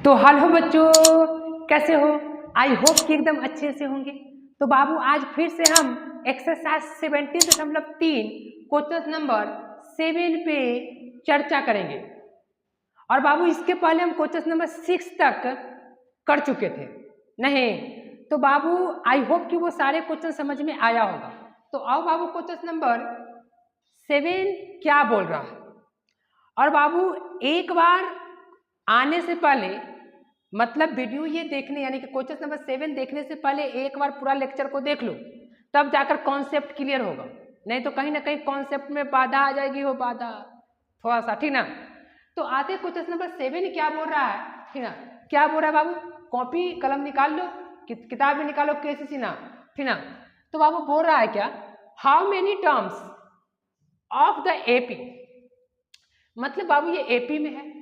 तो हेलो बच्चों, कैसे हो? आई होप कि एकदम अच्छे से होंगे। तो बाबू आज फिर से हम एक्सरसाइज 17.3 क्वेश्चन नंबर 7 पे चर्चा करेंगे। और बाबू इसके पहले हम क्वेश्चन नंबर 6 तक कर चुके थे नहीं? तो बाबू आई होप कि वो सारे क्वेश्चन समझ में आया होगा। तो आओ बाबू क्वेश्चन नंबर 7 क्या बोल रहा है। और बाबू एक बार आने से पहले मतलब वीडियो ये देखने यानी कि क्वेश्चन नंबर 7 देखने से पहले एक बार पूरा लेक्चर को देख लो, तब जाकर कॉन्सेप्ट क्लियर होगा। नहीं तो कहीं ना कहीं कॉन्सेप्ट में बाधा आ जाएगी, हो बाधा थोड़ा सा, ठीक ना। तो आते क्वेश्चन नंबर 7 क्या बोल रहा है, ठीक ना। क्या बोल रहा है बाबू? कॉपी कलम निकाल लो, किताब में निकालो, केसीसी ना, ठीक ना। तो बाबू बोल रहा है क्या, how many terms of the AP, मतलब बाबू ये एपी में है।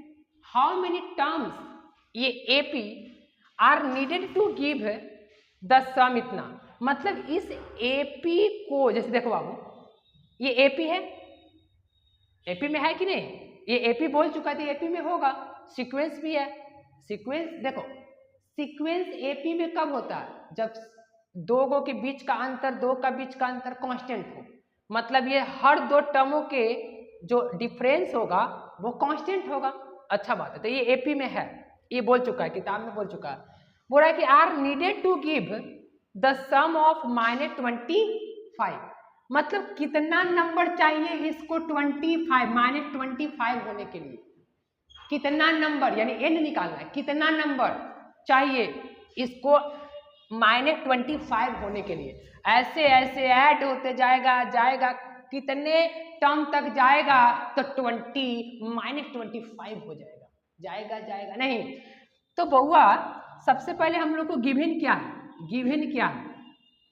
हाउ मेनी टर्म्स ये AP are needed to give the sum, इतना मतलब इस एपी को, जैसे देखो बाबू ये एपी है, एपी में है कि नहीं? ये एपी बोल चुका है, एपी में होगा। सीक्वेंस भी है, सीक्वेंस देखो, सीक्वेंस एपी में कब होता है? जब दो गो के बीच का अंतर, दो का बीच का अंतर कांस्टेंट हो, मतलब ये हर दो टर्मों के जो डिफरेंस होगा वो कांस्टेंट होगा। अच्छा बात है। तो ये एपी में है, ये बोल चुका है, किताब में बोल चुका है। बोल रहा है कि are needed to give the sum of -25, मतलब कितना नंबर चाहिए इसको 25 -25 होने के लिए, कितना नंबर यानी n निकालना है, कितना नंबर चाहिए इसको -25 होने के लिए। ऐसे ऐसे ऐड होते जाएगा कितने टर्म तक जाएगा तो 20 -25 हो जाएगा नहीं। तो बउआ सबसे पहले हम लोग को गिवन क्या है,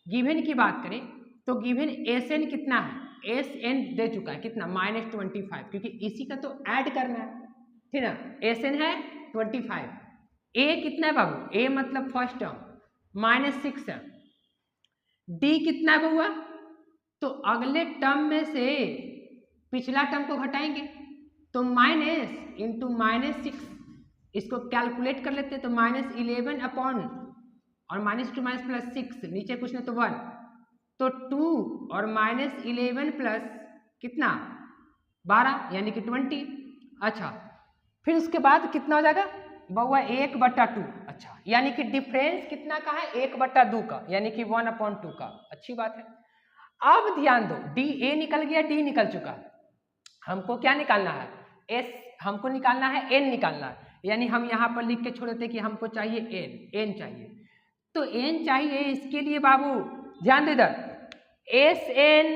गिवन की बात करें तो गिवन एस एन कितना है, एस एन दे चुका है कितना, -25, क्योंकि इसी का तो ऐड करना है, ठीक ना। एस एन है 25, ए कितना है बाबू, ए मतलब फर्स्ट टर्म -6 है, डी कितना है बउआ, तो अगले टर्म में से पिछला टर्म को घटाएंगे तो माइनस इंटू -6, इसको कैलकुलेट कर लेते हैं तो -11 अपॉन और -2 +6, नीचे कुछ नहीं तो 1, तो 2 और -11 प्लस कितना 12 यानी कि 20। अच्छा फिर उसके बाद कितना हो जाएगा बउआ 1/2। अच्छा यानी कि डिफरेंस कितना का है, 1/2 का, यानी कि 1/2 का। अच्छी बात है। अब ध्यान दो, डी ए निकल गया, डी निकल चुका, हमको क्या निकालना है, एस, हमको निकालना है एन निकालना है। यानी हम यहाँ पर लिख के छोड़े थे कि हमको चाहिए एन चाहिए, तो एन चाहिए। इसके लिए बाबू ध्यान दे, इधर एस एन,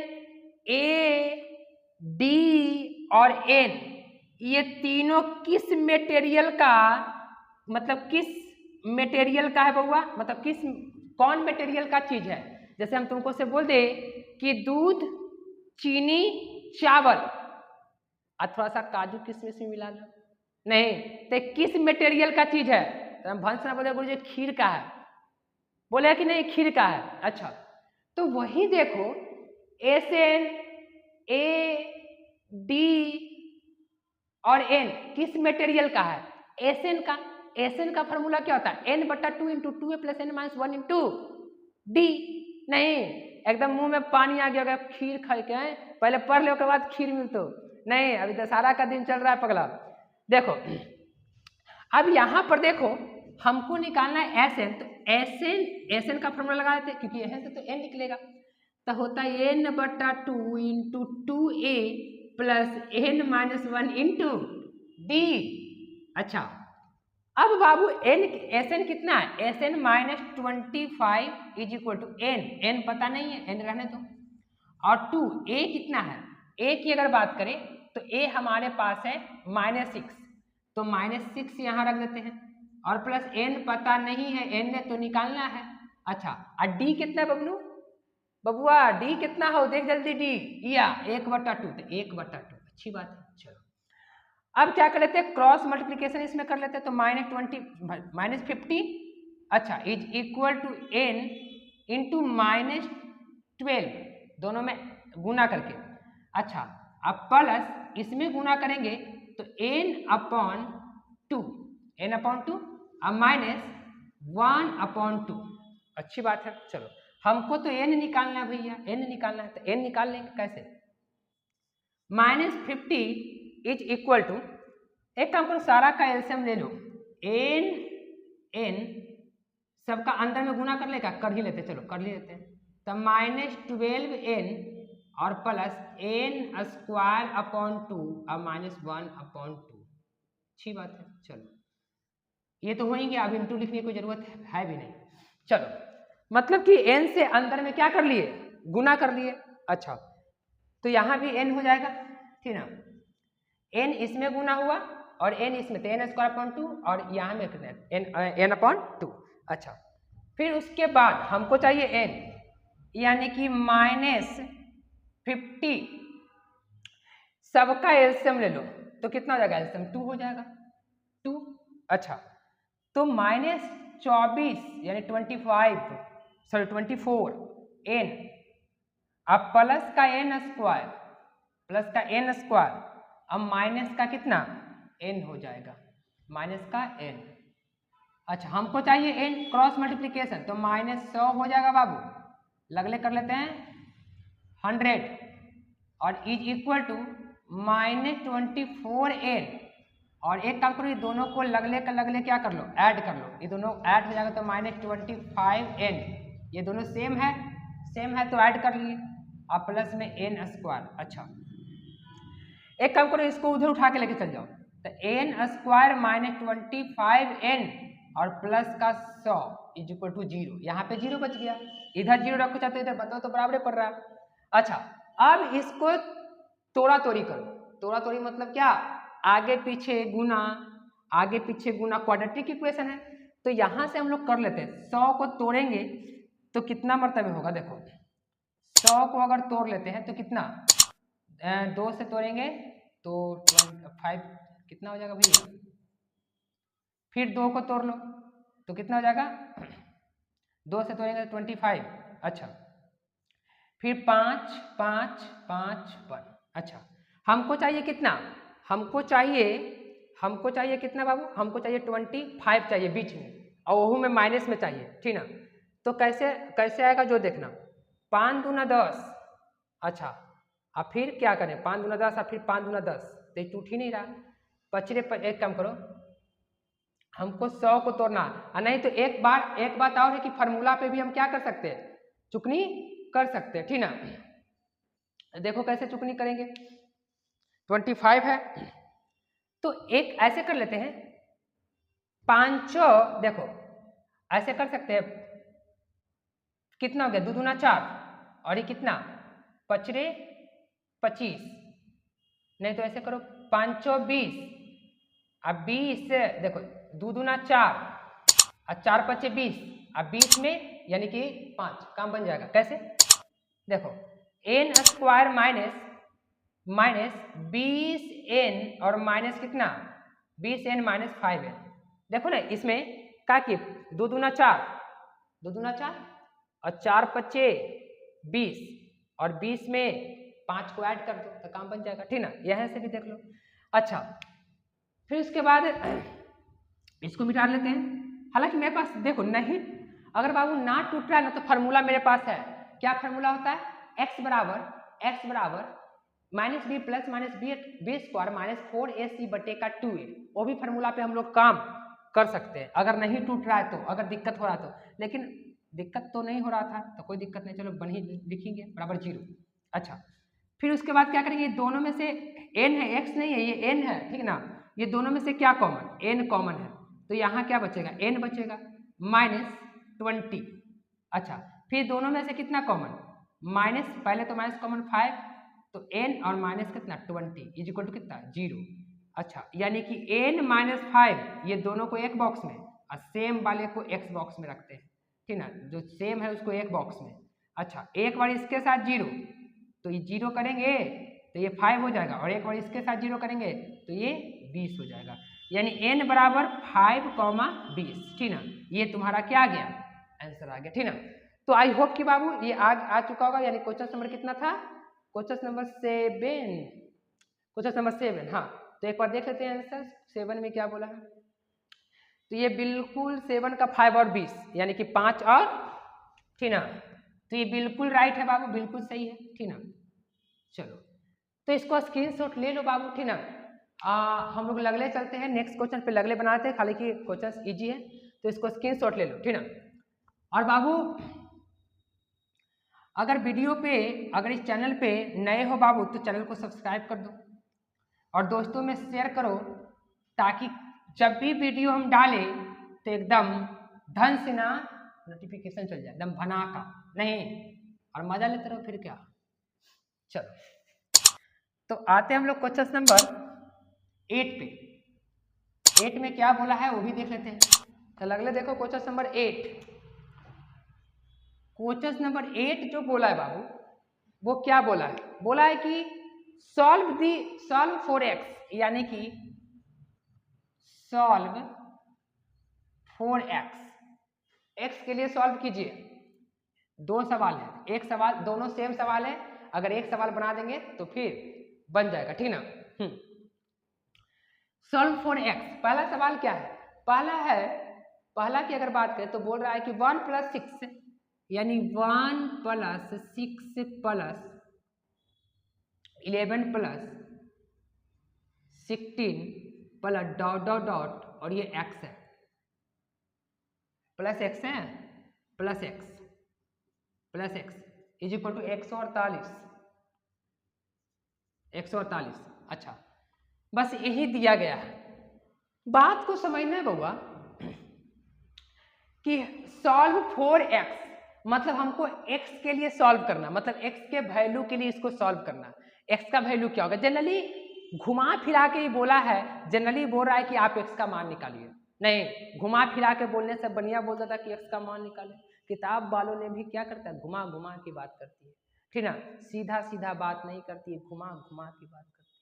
ए, डी और एन, ये तीनों किस मटेरियल का, मतलब किस मटेरियल का है बउआ, मतलब कौन मटेरियल का चीज है। जैसे हम तुमको से बोल दे कि दूध, चीनी, चावल और थोड़ा सा काजू किशमिश भी मिला लो, नहीं तो किस मटेरियल का चीज है? तो हम भंस ना बोले गुरुजी खीर का है, बोले कि नहीं खीर का है। अच्छा तो वही देखो एस एन, ए, डी और एन किस मटेरियल का है, एस एन का। एस एन का फॉर्मूला क्या होता है, n/2 × 2a + n - 1 × d। नहीं एकदम मुंह में पानी आ गया, अगर खीर खाए के पहले पढ़ लो के बाद खीर मिलते हो नहीं, अभी दशहरा का दिन चल रहा है पगला। देखो अब यहाँ पर देखो हमको निकालना है एस एन, तो एस एन का फॉर्मूला लगा देते क्योंकि यहाँ से तो एन निकलेगा, तो होता है n/2 × 2a + n - 1 × d। अच्छा अब बाबू एस एन कितना है, एस एन -25 = n पता नहीं है, n रहने दो। और 2 a कितना है, a की अगर बात करें तो a हमारे पास है -6, तो -6 यहाँ रख देते हैं, और प्लस n पता नहीं है, n ने तो निकालना है। अच्छा और d कितना है बबलू, बबुआ d कितना हो देख जल्दी, d या 1/2, तो 1/2। अच्छी बात है। चलो अब क्या कर लेते हैं, क्रॉस मल्टीप्लिकेशन इसमें कर लेते हैं, तो -50 अच्छा is equal to n into -12, दोनों में गुना करके। अच्छा अब प्लस इसमें गुना करेंगे तो n/2, अब माइनस 1/2। अच्छी बात है। चलो हमको तो n निकालना है भैया, n निकालना है, तो n निकाल लेंगे कैसे? -50 इज इक्वल टू, एक काम करो सारा का एलसीएम ले लो, n सबका अंदर में गुना कर लेगा, कर ही लेते, चलो कर ही लेते हैं। तो -12n और प्लस n² और -1/2। अच्छी बात है। चलो ये तो हो ही गया, अब इंटू लिखने की जरूरत है भी नहीं। चलो मतलब कि n से अंदर में क्या कर लिए, गुना कर लिए। अच्छा तो यहाँ भी n हो जाएगा, ठीक ना, n इसमें गुना हुआ और n इसमें, तो n² और यहाँ में n/2। अच्छा फिर उसके बाद हमको चाहिए n, यानी कि -50 सबका एलसीएम ले लो, तो कितना हो जाएगा एलसीएम? 2 हो जाएगा, 2। अच्छा तो -24 यानी 24 n, अब प्लस का n², अब माइनस का कितना n हो जाएगा, माइनस का n। अच्छा हमको चाहिए n क्रॉस मल्टीप्लिकेशन, तो -100 हो जाएगा बाबू, लगले कर लेते हैं 100 और इज इक्वल टू -24n। और एक काम करो, ये दोनों को लगले क्या कर लो, ऐड कर लो, ये दोनों ऐड हो जाएगा तो -25n। ये दोनों सेम है तो ऐड कर लिए, और प्लस में n²। अच्छा एक काम करो, इसको उधर उठा के लेके चल जाओ, तो n² -25n और प्लस का 100 इज इक्वल टू 0। यहाँ पे 0 बच गया, इधर 0 रखो चाहते इधर बताओ तो बराबर पड़ रहा है। अच्छा अब इसको तोड़ा तोड़ी करो, तोड़ा तोड़ी मतलब क्या, आगे पीछे गुना, क्वाड्रेटिक इक्वेशन है, तो यहाँ से हम लोग कर लेते हैं। 100 को तोड़ेंगे तो कितना मर्तबे होगा, देखो 100 को अगर तोड़ लेते हैं तो कितना, 2 से तोड़ेंगे तो 5 कितना हो जाएगा भैया, फिर 2 को तोड़ लो तो कितना हो जाएगा, 2 से तोड़ेंगे तो 25। अच्छा फिर 5 5 5 1। अच्छा हमको चाहिए कितना, हमको चाहिए कितना बाबू, हमको चाहिए 25 चाहिए बीच में, और वो में माइनस में चाहिए, ठीक ना। तो कैसे आएगा जो देखना, 5 दूना 10। अच्छा अब फिर क्या करें, 5 दूना 10 और फिर 5 दूना 10, तो ये टूट ही नहीं रहा। पचरे पर एक काम करो, हमको 100 को तोड़ना, और नहीं तो एक बात और है कि फार्मूला पे भी हम क्या कर सकते हैं, चुकनी कर सकते हैं, ठीक ना। देखो कैसे चुकनी करेंगे, 25 है तो एक ऐसे कर लेते हैं, 5 देखो ऐसे कर सकते हैं, कितना हो गया, 2 दूना 4 और ये कितना, पचरे 25, नहीं तो ऐसे करो 5 20, अब 20 देखो 2 दूना 4 और 4 5 20, अब 20 में यानी कि 5, काम बन जाएगा। कैसे देखो, n² माइनस 20n और माइनस कितना, 20n माइनस 5n। देखो ना इसमें क्या किए, 2 दूना 4 और 4 5 20 और 20 में 5 को ऐड कर दो तो काम बन जाएगा, ठीक ना। यहाँ से भी देख लो। अच्छा फिर उसके बाद इसको मिटा लेते हैं। हालांकि मेरे पास देखो नहीं, अगर बाबू ना टूट रहा है ना तो फार्मूला मेरे पास है। क्या फार्मूला होता है, x बराबर -b प्लस -b² -4ac बटे का 2a। वो भी फार्मूला पे हम लोग काम कर सकते हैं अगर नहीं टूट रहा है तो, अगर दिक्कत हो रहा है तो। लेकिन दिक्कत तो नहीं हो रहा था तो कोई दिक्कत नहीं, चलो बन ही लिखेंगे बराबर 0। अच्छा फिर उसके बाद क्या करेंगे, दोनों में से n है, x नहीं है, ये n है, ठीक ना। ये दोनों में से क्या कॉमन, n कॉमन है, तो यहाँ क्या बचेगा, n बचेगा -20। अच्छा फिर दोनों में से कितना कॉमन, माइनस, पहले तो माइनस कॉमन 5, तो n और माइनस कितना 20 इज इक्वल टू कितना 0। अच्छा यानी कि n - 5 ये दोनों को एक बॉक्स में और सेम वाले को x बॉक्स में रखते हैं, ठीक ना, जो सेम है उसको एक बॉक्स में। अच्छा एक बार इसके साथ 0 तो ये 0 करेंगे तो ये 5 हो जाएगा, और एक बार इसके साथ 0 करेंगे तो ये 20 हो जाएगा। यानी n बराबर 5, 20, ठीक ना। ये तुम्हारा क्या आ गया, आंसर आ गया, ठीक ना। तो आई होप कि बाबू ये आ चुका होगा। यानी क्वेश्चन नंबर कितना था, क्वेश्चन नंबर 7, हाँ। तो एक बार देख लेते हैं आंसर 7 में क्या बोला है। तो ये बिल्कुल 7 का 5 और 20 यानी कि 5 और, ठीक ना। तो ये बिल्कुल राइट है बाबू, बिल्कुल सही है, ठीक ना। चलो तो इसको स्क्रीनशॉट ले लो बाबू, ठीक ना। हम लोग लगले चलते हैं, नेक्स्ट क्वेश्चन पे लगले बनाते हैं, हालांकि क्वेश्चन इजी है, तो इसको स्क्रीनशॉट ले लो, ठीक ना। और बाबू अगर वीडियो पे, अगर इस चैनल पे नए हो बाबू तो चैनल को सब्सक्राइब कर दो और दोस्तों में शेयर करो, ताकि जब भी वीडियो हम डालें तो एकदम धन से ना नोटिफिकेशन चल जाए, एकदम भना का नहीं, और मजा लेते रहो फिर क्या। चलो तो आते हैं हम लोग क्वेश्चन नंबर 8 पे। 8 में क्या बोला है वो भी देख लेते हैं। तो अगले देखो क्वेश्चन नंबर 8। क्वेश्चन नंबर 8 जो बोला है बाबू वो क्या बोला है, बोला है कि सॉल्व फॉर एक्स, यानी कि सॉल्व फॉर एक्स के लिए सॉल्व कीजिए। दो सवाल है, एक सवाल, दोनों सेम सवाल है, अगर एक सवाल बना देंगे तो फिर बन जाएगा, ठीक ना। सॉल्व फॉर एक्स, पहला सवाल क्या है, पहला की अगर बात करें तो बोल रहा है कि 1 + 6 यानी 1 + 6 + 11 + 16 + डॉट डॉट डॉट और ये x है, प्लस x है, plus x is equal to 148। अच्छा, बस यही दिया गया है। बात को समझना है बउआ कि सॉल्व फॉर एक्स मतलब हमको x के लिए सॉल्व करना, मतलब x के वैल्यू के लिए इसको सॉल्व करना। x का वैल्यू क्या होगा, जनरली घुमा फिरा के ही बोला है, जनरली बोल रहा है कि आप x का मान निकालिए, नहीं घुमा फिरा के बोलने से बढ़िया बोलता था कि x का मान निकाले। किताब वालों ने भी क्या करता है, घुमा घुमा की बात करती है, ठीक ना, सीधा सीधा बात नहीं करती है, घुमा घुमा की बात करती है।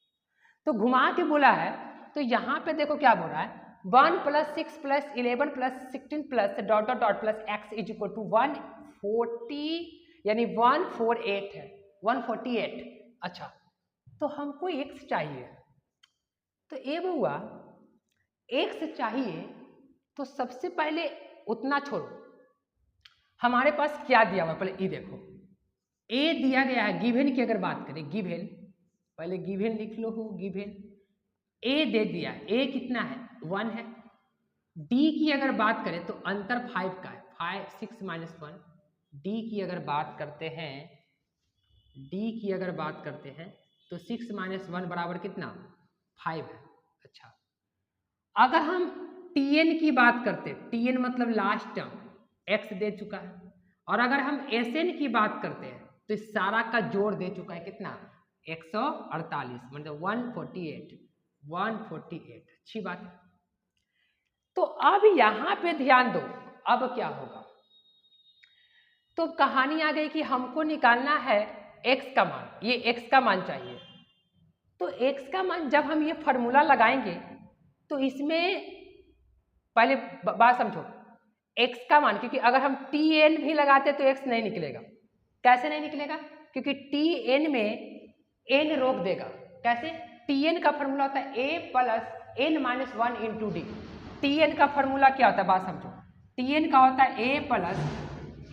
तो घुमा के बोला है, तो यहाँ पे देखो क्या बोल रहा है, 1 + 6 + 11 + 16 + dot dot dot plus x is equal to 140 यानी 148 है, 148। अच्छा, तो हमको x चाहिए, तो ये बउआ x चाहिए तो सबसे पहले उतना छोड़ो, हमारे पास क्या दिया हुआ, पहले ये देखो, a दिया गया है, गिवन की अगर बात करें, गिवन पहले गिवन लिख लो, हो गिवन a दे दिया, a कितना है 1 है। d की अगर बात करें तो अंतर 5 का है, 5 6 - 1। d की अगर बात करते हैं, d की अगर बात करते हैं तो 6 - 1 बराबर कितना 5 है। अच्छा, अगर हम tn की बात करते, tn मतलब लास्ट टर्म x दे चुका है, और अगर हम sn की बात करते हैं तो इस सारा का जोड़ दे चुका है कितना 148, मतलब 148। अच्छी बात है। तो अब यहाँ पे ध्यान दो, अब क्या होगा, तो कहानी आ गई कि हमको निकालना है x का मान, ये x का मान चाहिए। तो x का मान जब हम ये फॉर्मूला लगाएंगे तो इसमें पहले बात समझो, x का मान, क्योंकि अगर हम tn भी लगाते तो x नहीं निकलेगा। कैसे नहीं निकलेगा, क्योंकि tn में n रोक देगा। कैसे, tn का फॉर्मूला होता है a + n - 1 × d। tn का फॉर्मूला क्या होता है, बात समझो, tn का होता है a +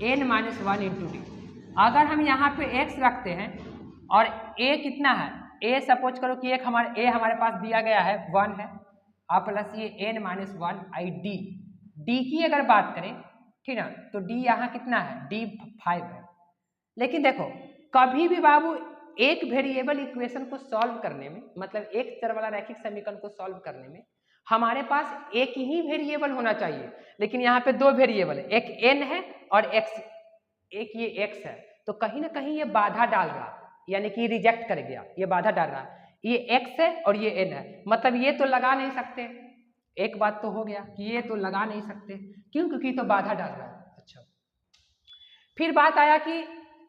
n - 1 × d। अगर हम यहाँ पे x रखते हैं और a कितना है, a सपोज करो कि एक हमारे पास दिया गया है 1 है, प्लस ये n - 1 id। d की अगर बात करें, ठीक ना, तो d यहाँ कितना है, d 5 है। लेकिन देखो कभी भी बाबू एक वेरिएबल इक्वेशन को सॉल्व करने में, मतलब एक चर वाला रैखिक समीकरण को सॉल्व करने में हमारे पास एक ही वेरिएबल होना चाहिए, लेकिन यहाँ पे दो वेरिएबल है, एक n है और x, एक ये x है, तो कहीं ना कहीं ये बाधा डाल रहा, यानी कि रिजेक्ट कर गया, ये बाधा डाल रहा, ये x है और ये n है, मतलब ये तो लगा नहीं सकते। एक बात तो हो गया कि ये तो लगा नहीं सकते, क्यों, क्योंकि तो बाधा डाल रहा है। अच्छा, फिर बात आया कि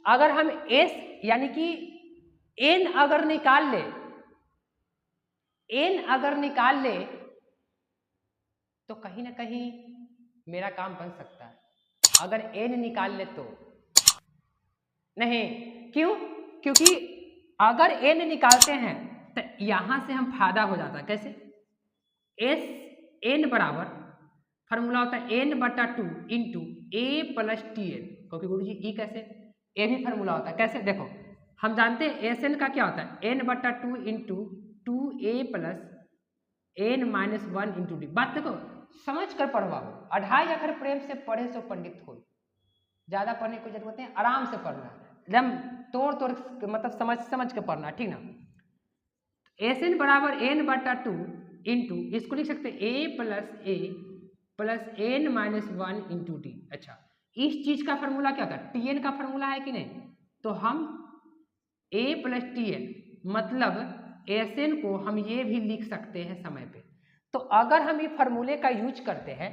अगर हम s यानी कि n अगर निकाल ले तो कहीं ना कहीं मेरा काम बन सकता है। अगर n निकाल ले तो नहीं, क्यों, क्योंकि अगर n निकालते हैं तो यहां से हम फायदा हो जाता है। कैसे, n बराबर फॉर्मूला होता है n/2 into A plus T N, क्योंकि गुरु जी ई कैसे, ए भी फॉर्मूला होता है कैसे, देखो हम जानते हैं एस एन का क्या होता है n/2 into 2a plus n minus 1 into D. बात देखो समझ कर पढ़वाओ, 2.5 अखर प्रेम से पढ़े सो पंडित हो, ज्यादा पढ़ने की जरूरत नहीं, आराम से पढ़ना, एकदम तोड़ तोड़ मतलब समझ समझ के पढ़ना, ठीक ना। एस एन बराबर n/2 इंटू, इसको लिख सकते A plus N minus 1 into D. अच्छा, इस चीज का फॉर्मूला क्या होता है, टी एन का फॉर्मूला है कि नहीं, तो हम ए प्लस टी एन मतलब एस एन को हम ये भी लिख सकते हैं समय पे। तो अगर हम ये फॉर्मूले का यूज करते हैं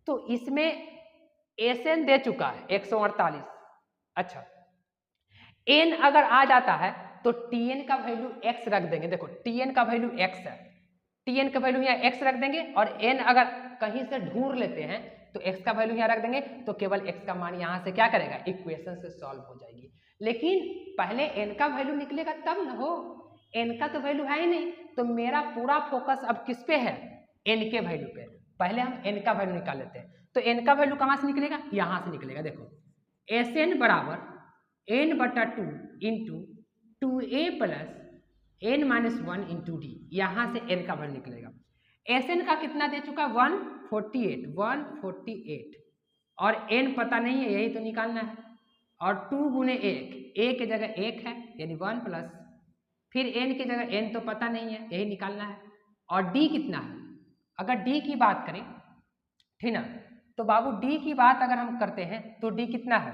तो इसमें एस एन दे चुका है 148। अच्छा, एन अगर आ जाता है तो टी एन का वैल्यू एक्स रख देंगे, देखो टी एन का वैल्यू एक्स है, टी एन का वैल्यू यहाँ एक्स रख देंगे, और एन अगर कहीं से ढूंढ लेते हैं तो एक्स का वैल्यू यहाँ रख देंगे, तो केवल एक्स का मान यहाँ से क्या करेगा, इक्वेशन से सॉल्व हो जाएगी। लेकिन पहले एन का वैल्यू निकलेगा तब ना हो, एन का तो वैल्यू है ही नहीं, तो मेरा पूरा फोकस अब किस पे है, एन के वैल्यू पे। पहले हम एन का वैल्यू निकाल लेते हैं, तो एन का वैल्यू कहाँ से निकलेगा, यहाँ से निकलेगा। देखो एस एन बराबर n/2 into 2a plus n minus 1 into D, यहाँ से n का वैल्यू निकलेगा। एस एन का कितना दे चुका है 148, और n पता नहीं है, यही तो निकालना है, और 2 गुने 1, a की जगह 1 है यानी 1 प्लस, फिर n की जगह n तो पता नहीं है, यही निकालना है, और d कितना है, अगर d की बात करें ठीक ना, तो बाबू d की बात अगर हम करते हैं तो d कितना है,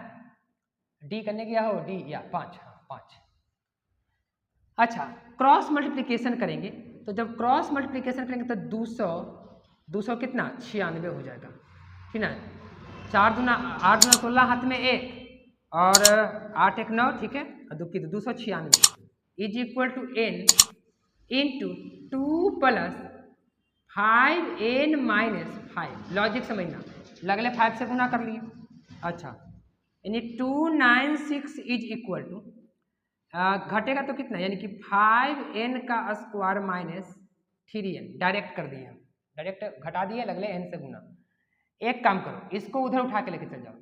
d करने गया हो d या 5, हाँ 5। अच्छा, क्रॉस मल्टीप्लिकेशन करेंगे, तो जब क्रॉस मल्टीप्लिकेशन करेंगे तो 200 कितना 96 हो जाएगा, ठीक ना, 4 दूना 8 दूना 16 हाथ में 1 और 8 1 9, ठीक है, दुखी तो 296 is equal to n into 2 plus 5n minus 5, logic समझना, लगले 5 से गुना कर लिए। अच्छा, यानी 296 इज इक्वल टू, घटेगा तो कितना, यानी कि 5n का स्क्वायर माइनस 3n, डायरेक्ट कर दिए हम, डायरेक्ट घटा दिए, लगले n से गुना। एक काम करो, इसको उधर उठा के लेके चल जाओ,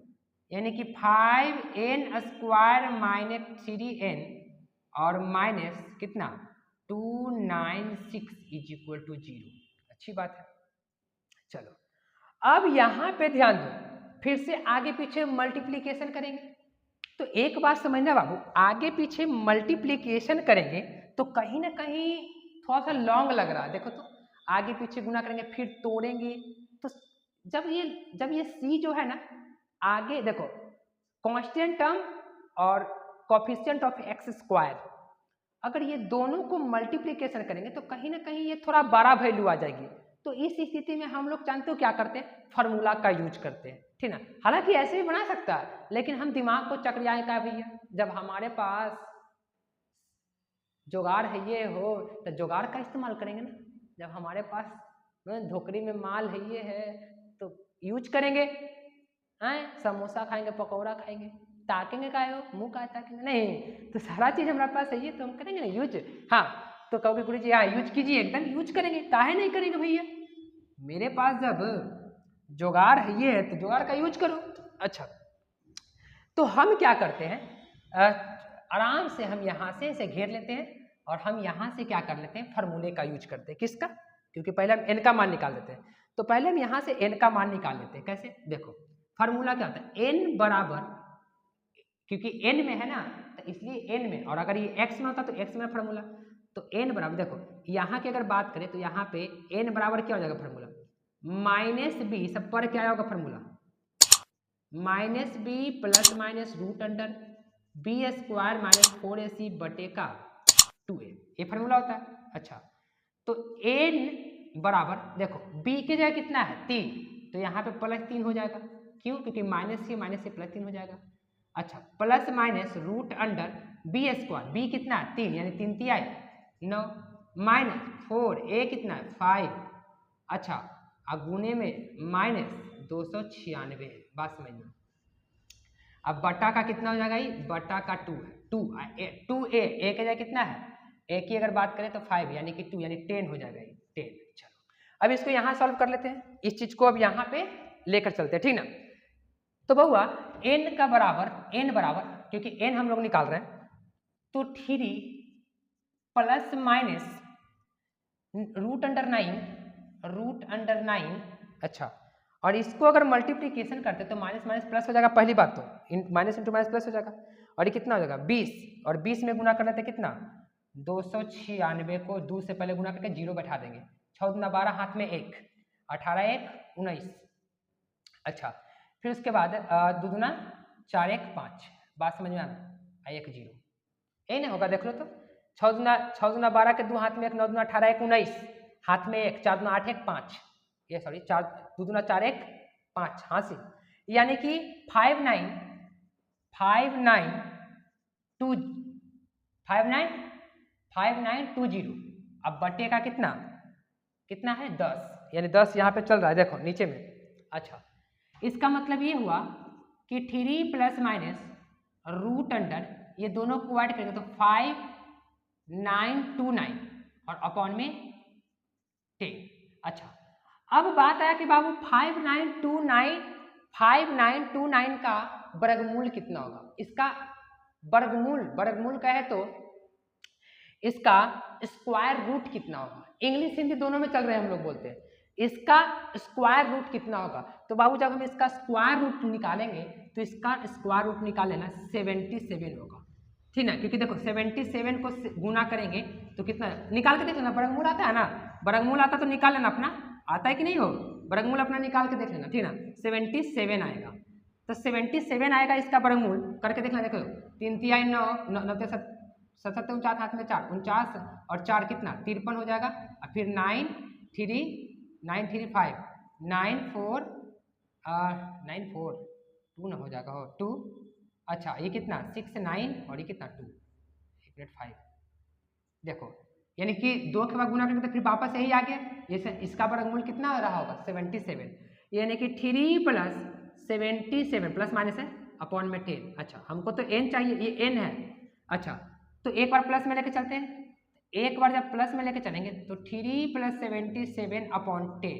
यानी कि 5n स्क्वायर माइनस 3n और माइनस कितना 296 इज इक्वल टू 0। अच्छी बात है। चलो अब यहाँ पे ध्यान दो, फिर से आगे पीछे मल्टीप्लीकेशन करेंगे, तो एक बात समझना बाबू, आगे पीछे मल्टीप्लीकेशन करेंगे तो कहीं ना कहीं थोड़ा सा लॉन्ग लग रहा है। देखो तो आगे पीछे गुना करेंगे फिर तोड़ेंगे, तो जब ये c जो है ना, आगे देखो कांस्टेंट टर्म और कोफिशिएंट ऑफ एक्स स्क्वायर, अगर ये दोनों को मल्टीप्लीकेशन करेंगे तो कहीं ना कहीं ये थोड़ा बड़ा वैल्यू आ जाएगी। तो इस स्थिति में हम लोग जानते हो क्या करते हैं, फार्मूला का यूज करते हैं, ठीक ना। हालांकि ऐसे भी बना सकता है, लेकिन हम दिमाग को चकरियाए का भैया, जब हमारे पास जुगाड़ है ये हो तो जुगाड़ का इस्तेमाल करेंगे ना, जब हमारे पास धोकरी में माल है ये है तो यूज करेंगे। समोसा खाएंगे, पकौड़ा खाएंगे, ताकेंगे का हो, मुँह का ताकेंगे नहीं, तो सारा चीज़ हमारे पास है ये तो हम करेंगे ना यूज। हाँ, तो कहोगे गुरु जी हाँ यूज कीजिए, एकदम यूज करेंगे, काहे नहीं करेंगे भैया, मेरे पास जब जुगाड़ है ये है तो जुगाड़ का यूज करो। अच्छा, तो हम क्या करते हैं, आराम से हम यहाँ से इसे घेर लेते हैं और हम यहाँ से क्या कर लेते हैं, फार्मूले का यूज करते हैं। किसका, क्योंकि पहले हम n का मान निकाल देते हैं, तो पहले हम यहाँ से n का मान निकाल लेते हैं। कैसे, देखो फार्मूला क्या होता है, n बराबर, क्योंकि n में है ना तो इसलिए n में, और अगर ये x में होता तो x में फार्मूला, तो n बराबर, देखो यहाँ की अगर बात करें तो यहाँ पे n बराबर क्या हो जाएगा फार्मूला, -b, सब पर क्या होगा formula, -b plus minus root under b square minus 4ac बटे का 2a, ये फार्मूला होता है। अच्छा, तो n बराबर, देखो b की जगह कितना है 3, तो यहाँ पे +3 हो जाएगा, क्यों, क्योंकि माइनस से +3 हो जाएगा। अच्छा, plus minus root under b square, b कितना है 3, यानी 3 3 9 माइनस 4a कितना है 5। अच्छा, अगुने में -296 है, बात समझना। अब बटा का कितना हो जाएगा, ये बटा का 2 है, 2a, a की जगह कितना है, a की अगर बात करें तो 5 यानी कि 2 यानी 10 हो जाएगा ये 10। चलो अब इसको यहाँ सॉल्व कर लेते हैं, इस चीज को अब यहाँ पे लेकर चलते हैं, ठीक ना। तो बहुआ n का बराबर क्योंकि n हम लोग निकाल रहे हैं, तो 3 प्लस माइनस √9 अच्छा, और इसको अगर मल्टीप्लीकेशन करते तो माइनस माइनस प्लस हो जाएगा, पहली बात तो माइनस इंटू माइनस प्लस हो जाएगा, और ये कितना हो जाएगा 20, और 20 में गुना करना था कितना 296 को 2 से पहले गुना करके 0 बैठा देंगे, 6 दूना 12 हाथ में 1, 18 1 19। अच्छा फिर उसके बाद 2 दूना 4 1 5, बात समझ में आना 1 0 यही ना होगा, देख लो तो 6 दूना 12 के 2 हाथ में 1, 9 दूना 18 1 19 हाथ में 1, 4 दूना 8 1 5, ये सॉरी 2 दूना 4 1 5 हाँ से, यानी कि 5920। अब बटे का कितना है 10, यानी 10 यहाँ पे चल रहा है, देखो नीचे में। अच्छा इसका मतलब ये हुआ कि 3 प्लस माइनस रूट अंडर ये दोनों को ऐड करेंगे तो 5929 और अपॉन में 10। अच्छा अब बात आया कि बाबू 5929 का वर्गमूल कितना होगा, इसका वर्गमूल कहे तो इसका स्क्वायर रूट कितना होगा, इंग्लिश हिंदी दोनों में चल रहे हैं हम लोग बोलते हैं, इसका स्क्वायर रूट कितना होगा। तो बाबू जब हम इसका स्क्वायर रूट निकालेंगे तो इसका स्क्वायर रूट निकाल लेना 77 होगा, ठीक ना, क्योंकि देखो 77 को गुना करेंगे तो कितना निकाल के देख लेना, वर्गमूल आता है ना, वर्गमूल आता तो निकाल लेना अपना, आता है कि नहीं हो, वर्गमूल अपना निकाल के देख लेना, ठीक ना, 77 आएगा, तो 77 आएगा इसका वर्गमूल करके देखना, देखो 3 3 9 9 7 49 हाथ में 4 49 और 4 कितना 53 हो जाएगा, और फिर 9 3 5 9 4 2 ना हो जाएगा हो 2, अच्छा ये कितना 6 9 और ये कितना 2 5, देखो यानी कि 2 के बाद गुना करेंगे तो फिर वापस यही आ गया, ये इसका वर्गमूल कितना रहा होगा 77, यानी कि 3 प्लस 77 प्लस माइनस है अपॉन में 10। अच्छा हमको तो n चाहिए, ये n है। अच्छा तो एक बार प्लस में लेके चलते हैं, एक बार जब प्लस में लेके चलेंगे तो 3 प्लस 77 अपॉन 10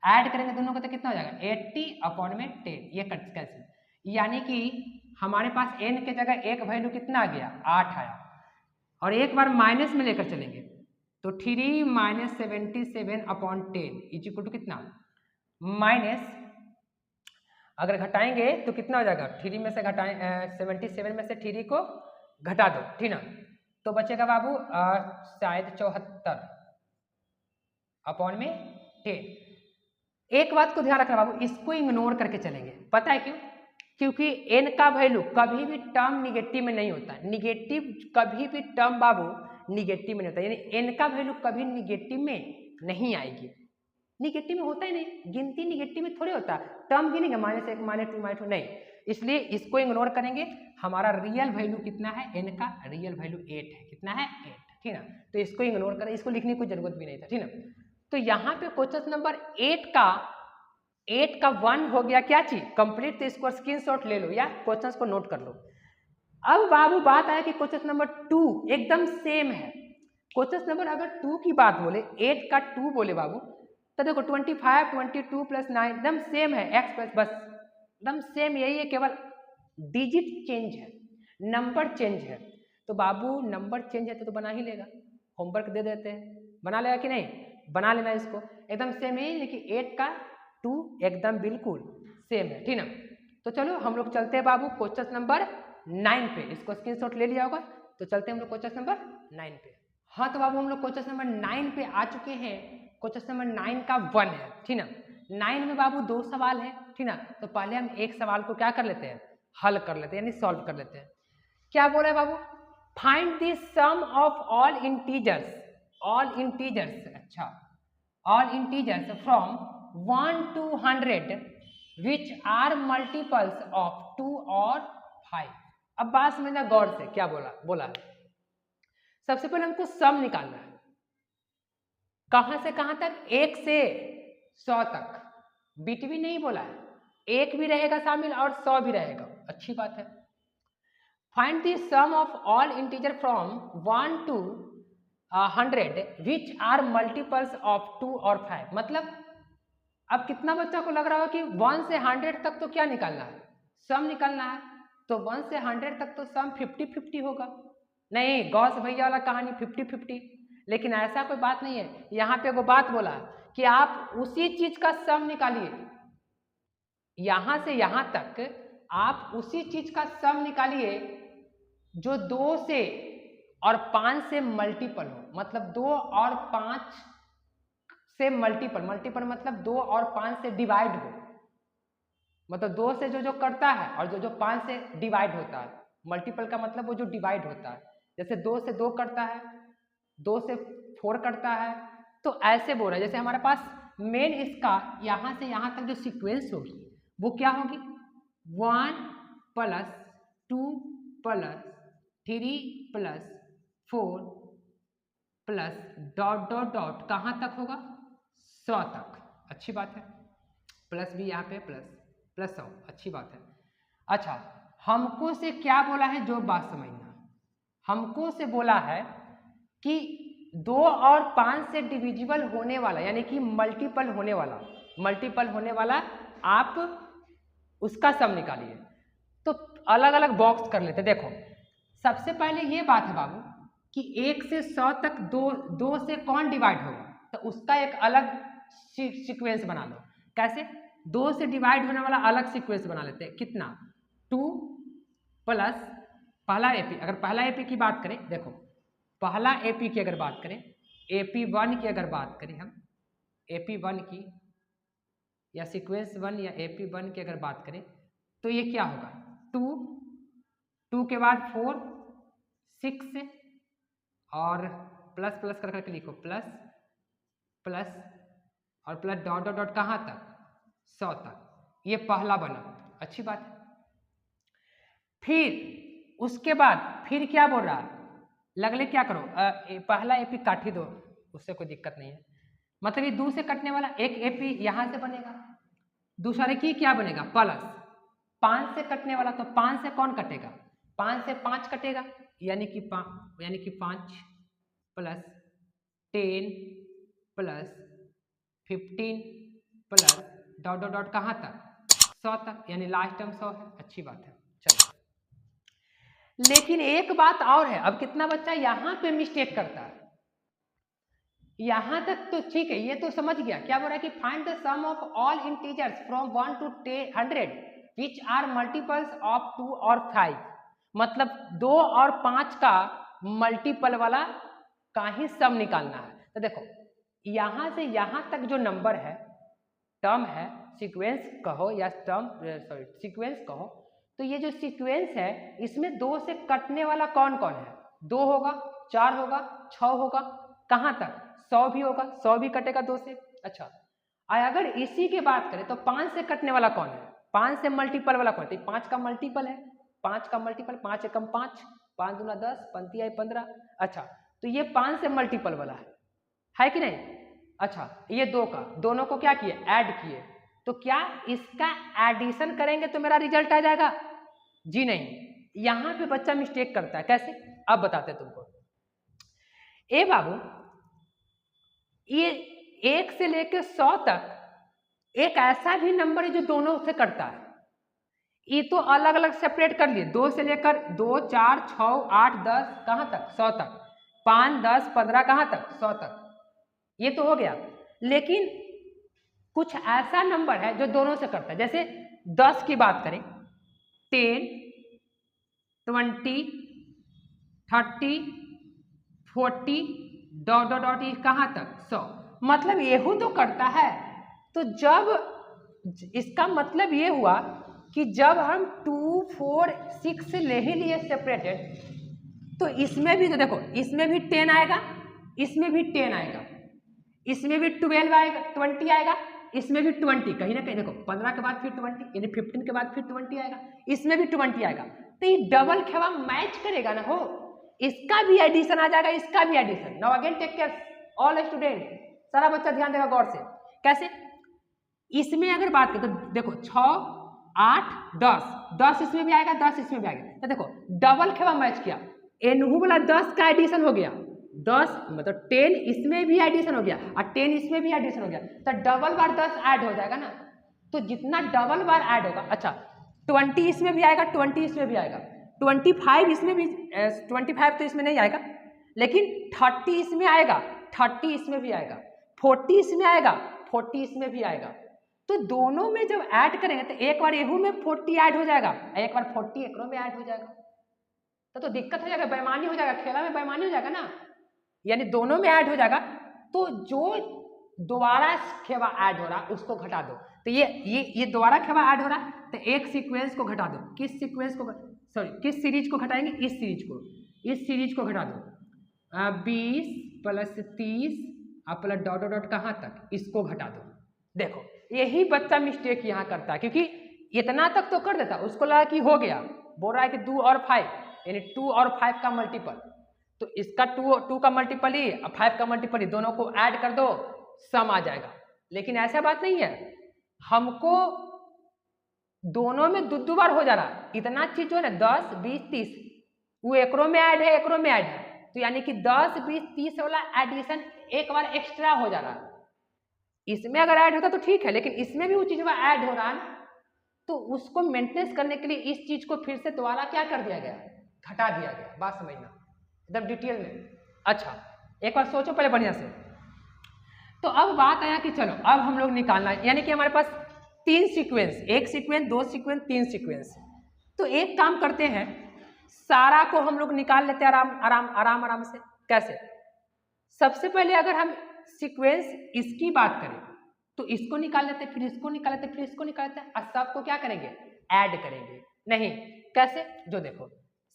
ऐड करेंगे दोनों को तो कितना हो जाएगा 80 अपॉन में 10, ये कैंसिल, यानी कि हमारे पास n के जगह एक वैल्यू कितना आ गया 8 आया, और एक बार माइनस में लेकर चलेंगे तो 3 minus 77 upon 10 is equal to कितना माइनस, अगर घटाएंगे तो कितना हो जाएगा 3 में से घटाएं 77 में से 3 को घटा दो, ठीक ना, तो बचेगा बाबू शायद 74 अपॉन में 10। एक बात को ध्यान रखना बाबू, इसको इग्नोर करके चलेंगे, पता है क्यों, क्योंकि n का वैल्यू कभी भी टर्म निगेटिव में नहीं होता, निगेटिव कभी भी टर्म बाबू निगेटिव में नहीं होता, यानी n का वैल्यू कभी निगेटिव में नहीं आएगी, निगेटिव में होता ही नहीं, गिनती निगेटिव में थोड़ी होता, टर्म गिनेंगे -1 -2 नहीं, इसलिए इसको इग्नोर करेंगे। हमारा रियल वैल्यू कितना है n का, रियल वैल्यू 8 है, कितना है 8, ठीक ना, तो इसको इग्नोर करें, इसको लिखने की कोई जरूरत भी नहीं था, ठीक ना। तो यहाँ पे क्वेश्चन नंबर 8 का 1 हो गया क्या चीज कंप्लीट, तो इसको स्क्रीनशॉट ले लो या क्वेश्चंस को नोट कर लो। अब बाबू बात आया कि क्वेश्चन नंबर 2 एकदम सेम है, क्वेश्चन नंबर अगर 2 की बात बोले 8 का 2 बोले बाबू तो देखो 25 22 प्लस 9 एकदम सेम है, x प्लस बस एकदम सेम यही है, केवल डिजिट चेंज है, नंबर चेंज है। तो बाबू नंबर चेंज है तो बना ही लेगा, होमवर्क दे देते हैं, बना लेगा कि नहीं, बना लेना इसको, एकदम सेम ही, लेकिन 8 का 2 एकदम बिल्कुल सेम है, ठीक ना। तो चलो हम लोग चलते हैं बाबू क्वेश्चन नंबर 9 पे, इसको स्क्रीनशॉट ले लिया होगा, तो चलते हैं हम लोग क्वेश्चन नंबर 9 पे। हाँ तो बाबू हम लोग क्वेश्चन नंबर 9 पे आ चुके हैं, क्वेश्चन नंबर 9 का 1 है, ठीक ना। 9 में बाबू 2 सवाल है, ठीक ना, तो पहले हम एक सवाल को क्या कर लेते हैं, हल कर लेते हैं, यानी सॉल्व कर लेते हैं। क्या बोला है बाबू, find the sum of all integers, अच्छा all integers from 1 to 100 which are multiples of 2 और 5। अब बात समझना गौर से, क्या बोला है, सबसे पहले हमको सम निकालना है, कहां से कहां तक, 1 से 100 तक, बिट भी नहीं बोला है, 1 भी रहेगा शामिल और 100 भी रहेगा, अच्छी बात है। Find the sum of all integer from 1 to 100 which are multiples of 2 और 5। मतलब अब कितना बच्चा को लग रहा हो कि 1 से 100 तक तो क्या निकालना है, सम निकालना है। तो 1 से 100 तक तो सम 50-50 होगा। नहीं, गौस भैया वाला कहानी 50-50, लेकिन ऐसा कोई बात नहीं है। यहाँ पे वो बात बोला कि आप उसी चीज का सम निकालिए, यहां से यहां तक आप उसी चीज का सम निकालिए जो 2 से और 5 से मल्टीपल हो। मतलब 2 और 5 से मल्टीपल, मल्टीपल मतलब 2 और 5 से डिवाइड हो। मतलब 2 से जो जो करता है और जो जो 5 से डिवाइड होता है। मल्टीपल का मतलब वो जो डिवाइड होता है, जैसे 2 से 2 करता है, 2 से 4 करता है। तो ऐसे बोल रहा है जैसे हमारे पास मेन इसका यहां से यहां तक जो सीक्वेंस होगी वो क्या होगी, 1 + 2 + 3 + 4 प्लस डॉट डॉट डॉट कहाँ तक होगा, 100 तक। अच्छी बात है, प्लस भी यहाँ पे प्लस 100, अच्छी बात है। अच्छा, हमको से क्या बोला है, जो बात समझना, हमको से बोला है कि 2 और 5 से डिविजिबल होने वाला यानी कि मल्टीपल होने वाला आप उसका सम निकालिए। तो अलग अलग बॉक्स कर लेते। देखो सबसे पहले ये बात है बाबू कि 1 से 100 तक 2 से कौन डिवाइड होगा, तो उसका एक अलग सीक्वेंस बना लो। कैसे, 2 से डिवाइड होने वाला अलग सीक्वेंस बना लेते हैं। कितना, 2 प्लस पहला एपी। अगर पहला एपी की बात करें, देखो पहला एपी की अगर बात करें, AP1 की अगर बात करें हम, AP1 की या सीक्वेंस 1 या AP1 की अगर बात करें तो ये क्या होगा, 2 के बाद 4 6 और प्लस प्लस कर करके लिखो, प्लस प्लस और प्लस डॉट डॉट डॉट कहाँ तक, 100 तक। ये पहला बना, अच्छी बात है। फिर उसके बाद फिर क्या बोल रहा है, लगले क्या करो, पहला एपी काट ही दो, उससे कोई दिक्कत नहीं है। मतलब ये 2 से कटने वाला एक एपी यहां से बनेगा, दूसरे की क्या बनेगा, प्लस 5 से कटने वाला, तो 5 से कौन कटेगा, 5 से 5 कटेगा, यानी कि 5 plus 10 plus 15 plus dot dot dot कहाँ तक, 100 तक, यानी लास्ट टर्म 100 है। अच्छी बात है, चलो। लेकिन एक बात और है, अब कितना बच्चा यहाँ पे मिस्टेक करता है। यहां तक तो ठीक है, ये तो समझ गया। क्या बोल रहा है कि find the sum of all integers from 1 to 100 which are multiples of 2 और 5। मतलब 2 और 5 का मल्टीपल वाला का ही सम निकालना है। तो देखो यहां से यहां तक जो नंबर है, टर्म है, सीक्वेंस कहो या टर्म, सॉरी सीक्वेंस कहो, तो ये जो सीक्वेंस है इसमें 2 से कटने वाला कौन कौन है, 2 होगा, 4 होगा, 6 होगा, कहां तक, 100 भी होगा, 100 भी कटेगा 2 से। अच्छा, अगर इसी की बात करें तो 5 से कटने वाला कौन है, 5 से मल्टीपल वाला कौन है, 5 का मल्टीपल है, 5 का मल्टीपल, 5 एकम 5, 5 दूना 10, 5 आई 15। अच्छा, तो ये 5 से मल्टीपल वाला है कि नहीं। अच्छा, ये 2 का, दोनों को क्या किए, ऐड किए, तो क्या इसका एडिशन करेंगे तो मेरा रिजल्ट आ जाएगा, जी नहीं। यहां पे बच्चा मिस्टेक करता है। कैसे, अब बताते तुमको। ए बाबू, ये 1 से लेकर 100 तक एक ऐसा भी नंबर है जो दोनों से कटता है। ये तो अलग अलग सेपरेट कर लिए, 2 से लेकर 2, 4, 6, 8, 10 कहाँ तक, 100 तक, 5, 10, 15 कहाँ तक, 100 तक, ये तो हो गया। लेकिन कुछ ऐसा नंबर है जो दोनों से करता है। जैसे 10 की बात करें, 10, 20, 30, 40 डॉट डॉट डॉट, ये कहाँ तक, 100। मतलब येहू तो करता है। तो जब इसका मतलब ये हुआ कि जब हम 2, 4, 6 ले ही लिए सेपरेटेड, तो इसमें भी तो देखो, इसमें भी 10 आएगा, इसमें भी 10 आएगा, इसमें भी 12 आएगा, 20 आएगा, इसमें भी 20, कहीं ना कहीं देखो 15 के बाद फिर 20, यानी 15 के बाद फिर 20 आएगा, इसमें भी 20 आएगा। तो ये डबल खेवा मैच करेगा ना हो, इसका भी एडिशन आ जाएगा, इसका भी addition. Now again take care all student, सारा बच्चा ध्यान देगा गौर से। कैसे, इसमें अगर बात करें तो देखो 6, 8, 10, 10 इसमें भी आएगा, 10 इसमें भी आएगा। तो देखो डबल खेवा मैच किया, एनहू वाला 10 का एडिशन हो गया, 10 मतलब 10 इसमें भी एडिशन हो गया और 10 इसमें भी एडिशन हो गया, तो डबल बार 10 ऐड हो जाएगा ना। तो जितना डबल बार ऐड होगा, अच्छा 20 इसमें भी आएगा, 20 इसमें भी आएगा, 25 इसमें भी, 25 तो इसमें नहीं आएगा, लेकिन 30 इसमें आएगा, 30 इसमें भी आएगा, 40 इसमें आएगा, 40 इसमें भी आएगा। तो दोनों में जब ऐड करेंगे तो एक बार एहू में 40 ऐड हो जाएगा, एक बार 40 एकड़ों में ऐड हो जाएगा, तो दिक्कत हो जाएगा, बेईमानी हो जाएगा, खेला में बेईमानी हो जाएगा ना, यानी दोनों में ऐड हो जाएगा। तो जो दोबारा खेवा ऐड हो रहा उसको घटा दो, तो ये दोबारा खेवा ऐड हो रहा, तो एक सीक्वेंस को घटा दो। किस सीक्वेंस को, सॉरी किस सीरीज को घटाएंगे, इस सीरीज को घटा दो। 20 + 30 प्लस डॉट डॉट डॉट कहाँ तक, इसको घटा दो। देखो यही बच्चा मिस्टेक यहाँ करता है, क्योंकि इतना तक तो कर देता, उसको लगा कि हो गया, बोल रहा है कि 2 और 5 यानी 2 और 5 का मल्टीपल, तो इसका 2 का मल्टीपल ही 5 का मल्टीपल ही, दोनों को ऐड कर दो, सम आ जाएगा। लेकिन ऐसा बात नहीं है, हमको दोनों में दो बार हो जा रहा, इतना चीज जो है 10 20 30 वो एकड़ों में ऐड है, एकड़ों में ऐड है, तो यानी कि 10 20 30 वाला एडिशन एक बार एक्स्ट्रा हो जा रहा। इसमें अगर ऐड होता तो ठीक है, लेकिन इसमें भी वो चीज ऐड हो रहा है, तो उसको मेंटेनेंस करने के लिए इस चीज को फिर से दोबारा क्या कर दिया गया, घटा दिया गया। बात समझना एकदम डिटेल में। अच्छा एक बार सोचो पहले बढ़िया से। तो अब बात आया कि चलो अब हम लोग निकालना है, यानी कि हमारे पास 3 सीक्वेंस, 1 सीक्वेंस 2 सीक्वेंस 3 सीक्वेंस। तो एक काम करते हैं, सारा को हम लोग निकाल लेते हैं आराम से। कैसे, सबसे पहले अगर हम सीक्वेंस इसकी बात करें तो इसको निकाल लेते, फिर इसको निकाल लेते, फिर इसको निकाल लेते, और सबको क्या करेंगे, ऐड करेंगे। नहीं कैसे, जो देखो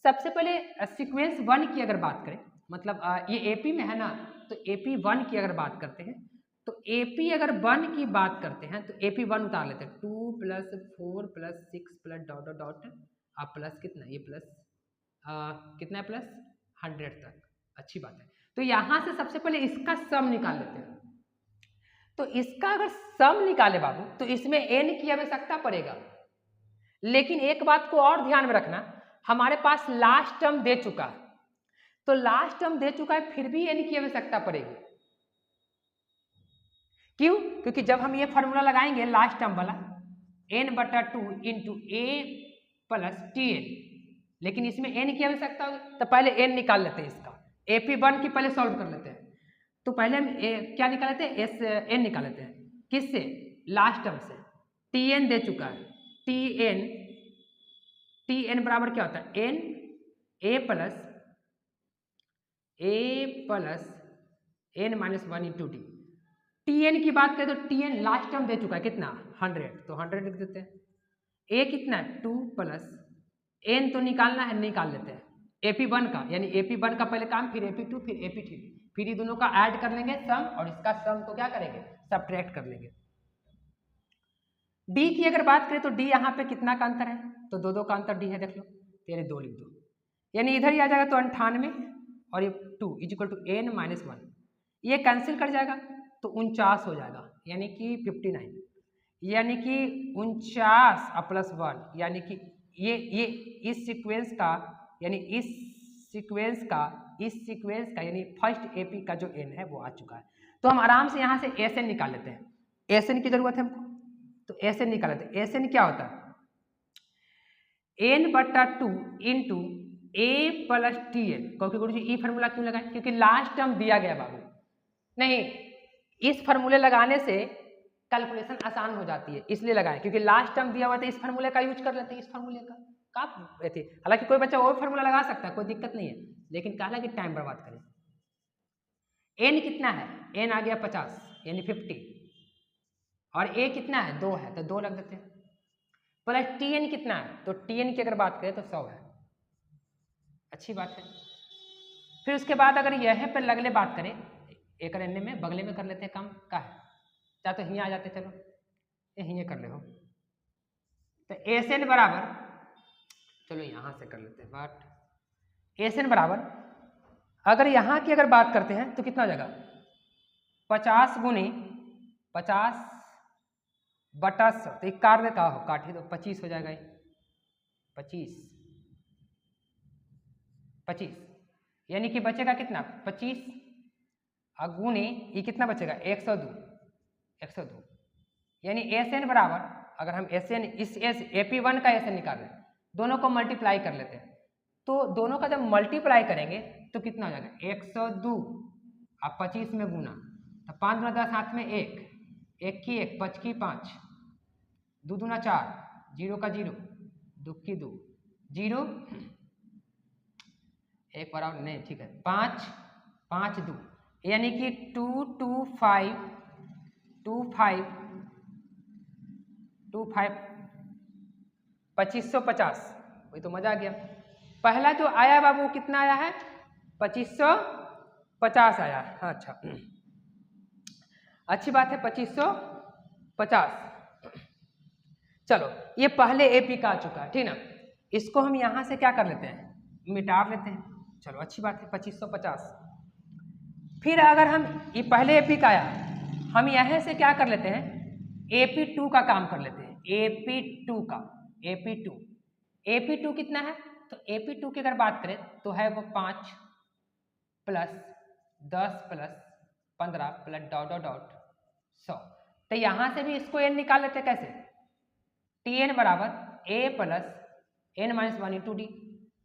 सबसे पहले सीक्वेंस 1 की अगर बात करें, मतलब ये एपी में है ना, तो एपी 1 की अगर बात करते हैं, तो एपी अगर 1 की बात करते हैं तो एपी 1 उतार लेते हैं, 2 + 4 + 6 plus dot dot dot plus कितना, ये प्लस कितना है, प्लस 100 तक। अच्छी बात है। तो यहां से सबसे पहले इसका सम निकाल लेते हैं। तो इसका अगर सम निकाले बाबू, तो इसमें n की आवश्यकता पड़ेगा, लेकिन एक बात को और ध्यान में रखना, हमारे पास लास्ट टर्म दे चुका है, तो लास्ट टर्म दे चुका है, फिर भी n की आवश्यकता पड़ेगी। क्यों, क्योंकि जब हम ये फॉर्मूला लगाएंगे लास्ट टर्म वाला, n/2 × a + tn, लेकिन इसमें n की आवश्यकता होगी, तो पहले n निकाल लेते हैं इसका, AP1 की पहले सॉल्व कर लेते हैं। तो पहले हम क्या निकाल लेते हैं, n निकाल लेते हैं, किससे, लास्ट टर्म से। tn दे चुका है, tn बराबर क्या होता है, n a + n - 1 × d। tn की बात करें तो tn लास्ट टर्म दे चुका है कितना, 100, तो 100 लिख देते हैं। a कितना है, 2 + n तो निकालना है, निकाल लेते हैं AP1 का, यानी AP1 का पहले काम, फिर AP2, फिर AP3, फिर ये दोनों का ऐड कर लेंगे सम, और इसका सम को क्या करेंगे, सब्ट्रैक्ट कर लेंगे। d की अगर बात करें तो d यहाँ पे कितना का अंतर है, तो 2 का अंतर d है, देख लो, तेरे 2 लिख दो, यानी इधर ही आ जाएगा, तो 98 और ये 2 = n - 1, ये कैंसिल कर जाएगा, तो 49 हो जाएगा, यानी कि 59, यानी कि 49 + 1, यानी कि ये इस सीक्वेंस का, यानी इस सीक्वेंस का यानी फर्स्ट एपी का जो n है वो आ चुका है। तो हम आराम से यहाँ से SN निकाल लेते हैं, SN की जरूरत है हमको, तो SN निकाल लेते हैं। SN क्या होता है, n/2 × a + tn। क्योंकि गुरु जी ई फार्मूला क्यों लगाए, क्योंकि लास्ट टर्म दिया गया बाबू, नहीं इस फार्मूले लगाने से कैलकुलेशन आसान हो जाती है, इसलिए लगाए, क्योंकि लास्ट टर्म दिया हुआ था, इस फार्मूले का यूज कर लेते हैं, इस फार्मूले का थी। हालांकि कोई बच्चा और फार्मूला लगा सकता है, कोई दिक्कत नहीं है, लेकिन कहा कि टाइम बर्बाद करें। n कितना है, n आ गया 50 यानी 50, और a कितना है, 2 है, तो 2 लग देते हैं, प्लस tn कितना है, तो tn की अगर बात करें तो 100 है। अच्छी बात है। फिर उसके बाद अगर यह पर लगले बात करें, एक एन में बगले में कर लेते हैं काम, का है चाहे तो हियाँ आ जाते, चलो ये हियाँ कर ले हो, तो SN बराबर, चलो यहाँ से कर लेते हैं बात, SN बराबर अगर यहाँ की अगर बात करते हैं तो कितना हो जाएगा, 50 × 50/100, तो एक काट दे का हो, काटे तो 25 हो जाएगा, 25 यानी कि बचेगा कितना 25 गुणे ये कितना बचेगा 102 102। यानी एस एन बराबर, अगर हम एस एन इस एस AP1 का एस एन निकाल रहे हैं, दोनों को मल्टीप्लाई कर लेते हैं, तो दोनों का जब मल्टीप्लाई करेंगे तो कितना हो जाएगा 102 अब 25 में गुना, तो 5 गुना 10 हाथ में 1, 1 की 1, 5 की 5, 2 दूना 4, 0 का 0, 2 की 2, 0 एक बराबर नहीं, ठीक है 5 5 2, यानी कि 2 2 5 2 5 2 5 2550। वही तो मजा आ गया। पहला जो आया बाबू कितना आया है 2550 आया। हाँ अच्छा, अच्छी बात है 2550। चलो ये पहले एपी का आ चुका है, ठीक ना, इसको हम यहां से क्या कर लेते हैं मिटा लेते हैं। चलो अच्छी बात है 2550। फिर अगर हम ये पहले एपी का आया, हम यहां से क्या कर लेते हैं AP2 का काम कर लेते हैं। AP2 का AP2 कितना है, तो AP2 की अगर बात करें तो है वो 5 plus 10 plus 15 plus dot dot dot 100। तो यहां से भी इसको n निकाल लेते कैसे, Tn बराबर a plus n minus 1 into D.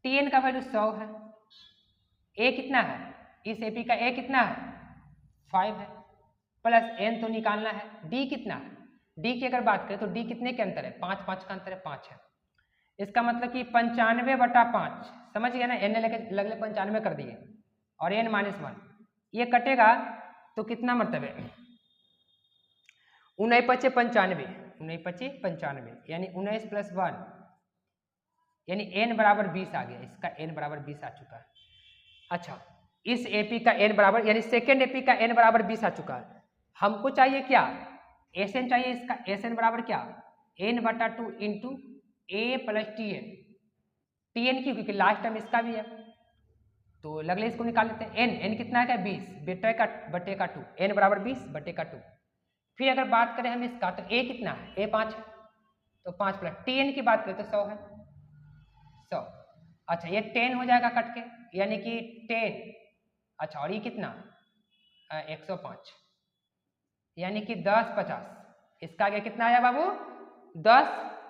Tn का वैल्यू 100 है, a कितना है इस AP का a कितना है 5 है, प्लस n तो निकालना है, d कितना है, d की अगर बात करें तो d कितने के अंतर है 5 5 का अंतर है 5 है। इसका मतलब कि 95/5, समझ गया ना, n लेके लगले 95 कर दिए और n माइनस 1 ये कटेगा तो कितना मतलब है 19 × 95, 19 × 95 यानी 19 + 1 यानी n बराबर 20 आ गया, इसका n बराबर 20 आ चुका है। अच्छा इस AP का n बराबर यानी सेकेंड AP का n बराबर 20 आ चुका है। हमको चाहिए क्या SN चाहिए, इसका SN बराबर क्या n/2 into a plus TN क्यों, क्योंकि लास्ट टाइम इसका भी है तो लगले इसको निकाल लेते हैं। n कितना है 20 बटे का 2, n बराबर 20 बटे का 2। फिर अगर बात करें हम इसका तो a कितना है a 5 है, तो 5 प्लस TN की बात करें तो 100 है 100। अच्छा ये 10 हो जाएगा कट के, यानी कि 10। अच्छा और ये कितना 105 यानी कि 10 50, इसका आगे कितना आया बाबू 10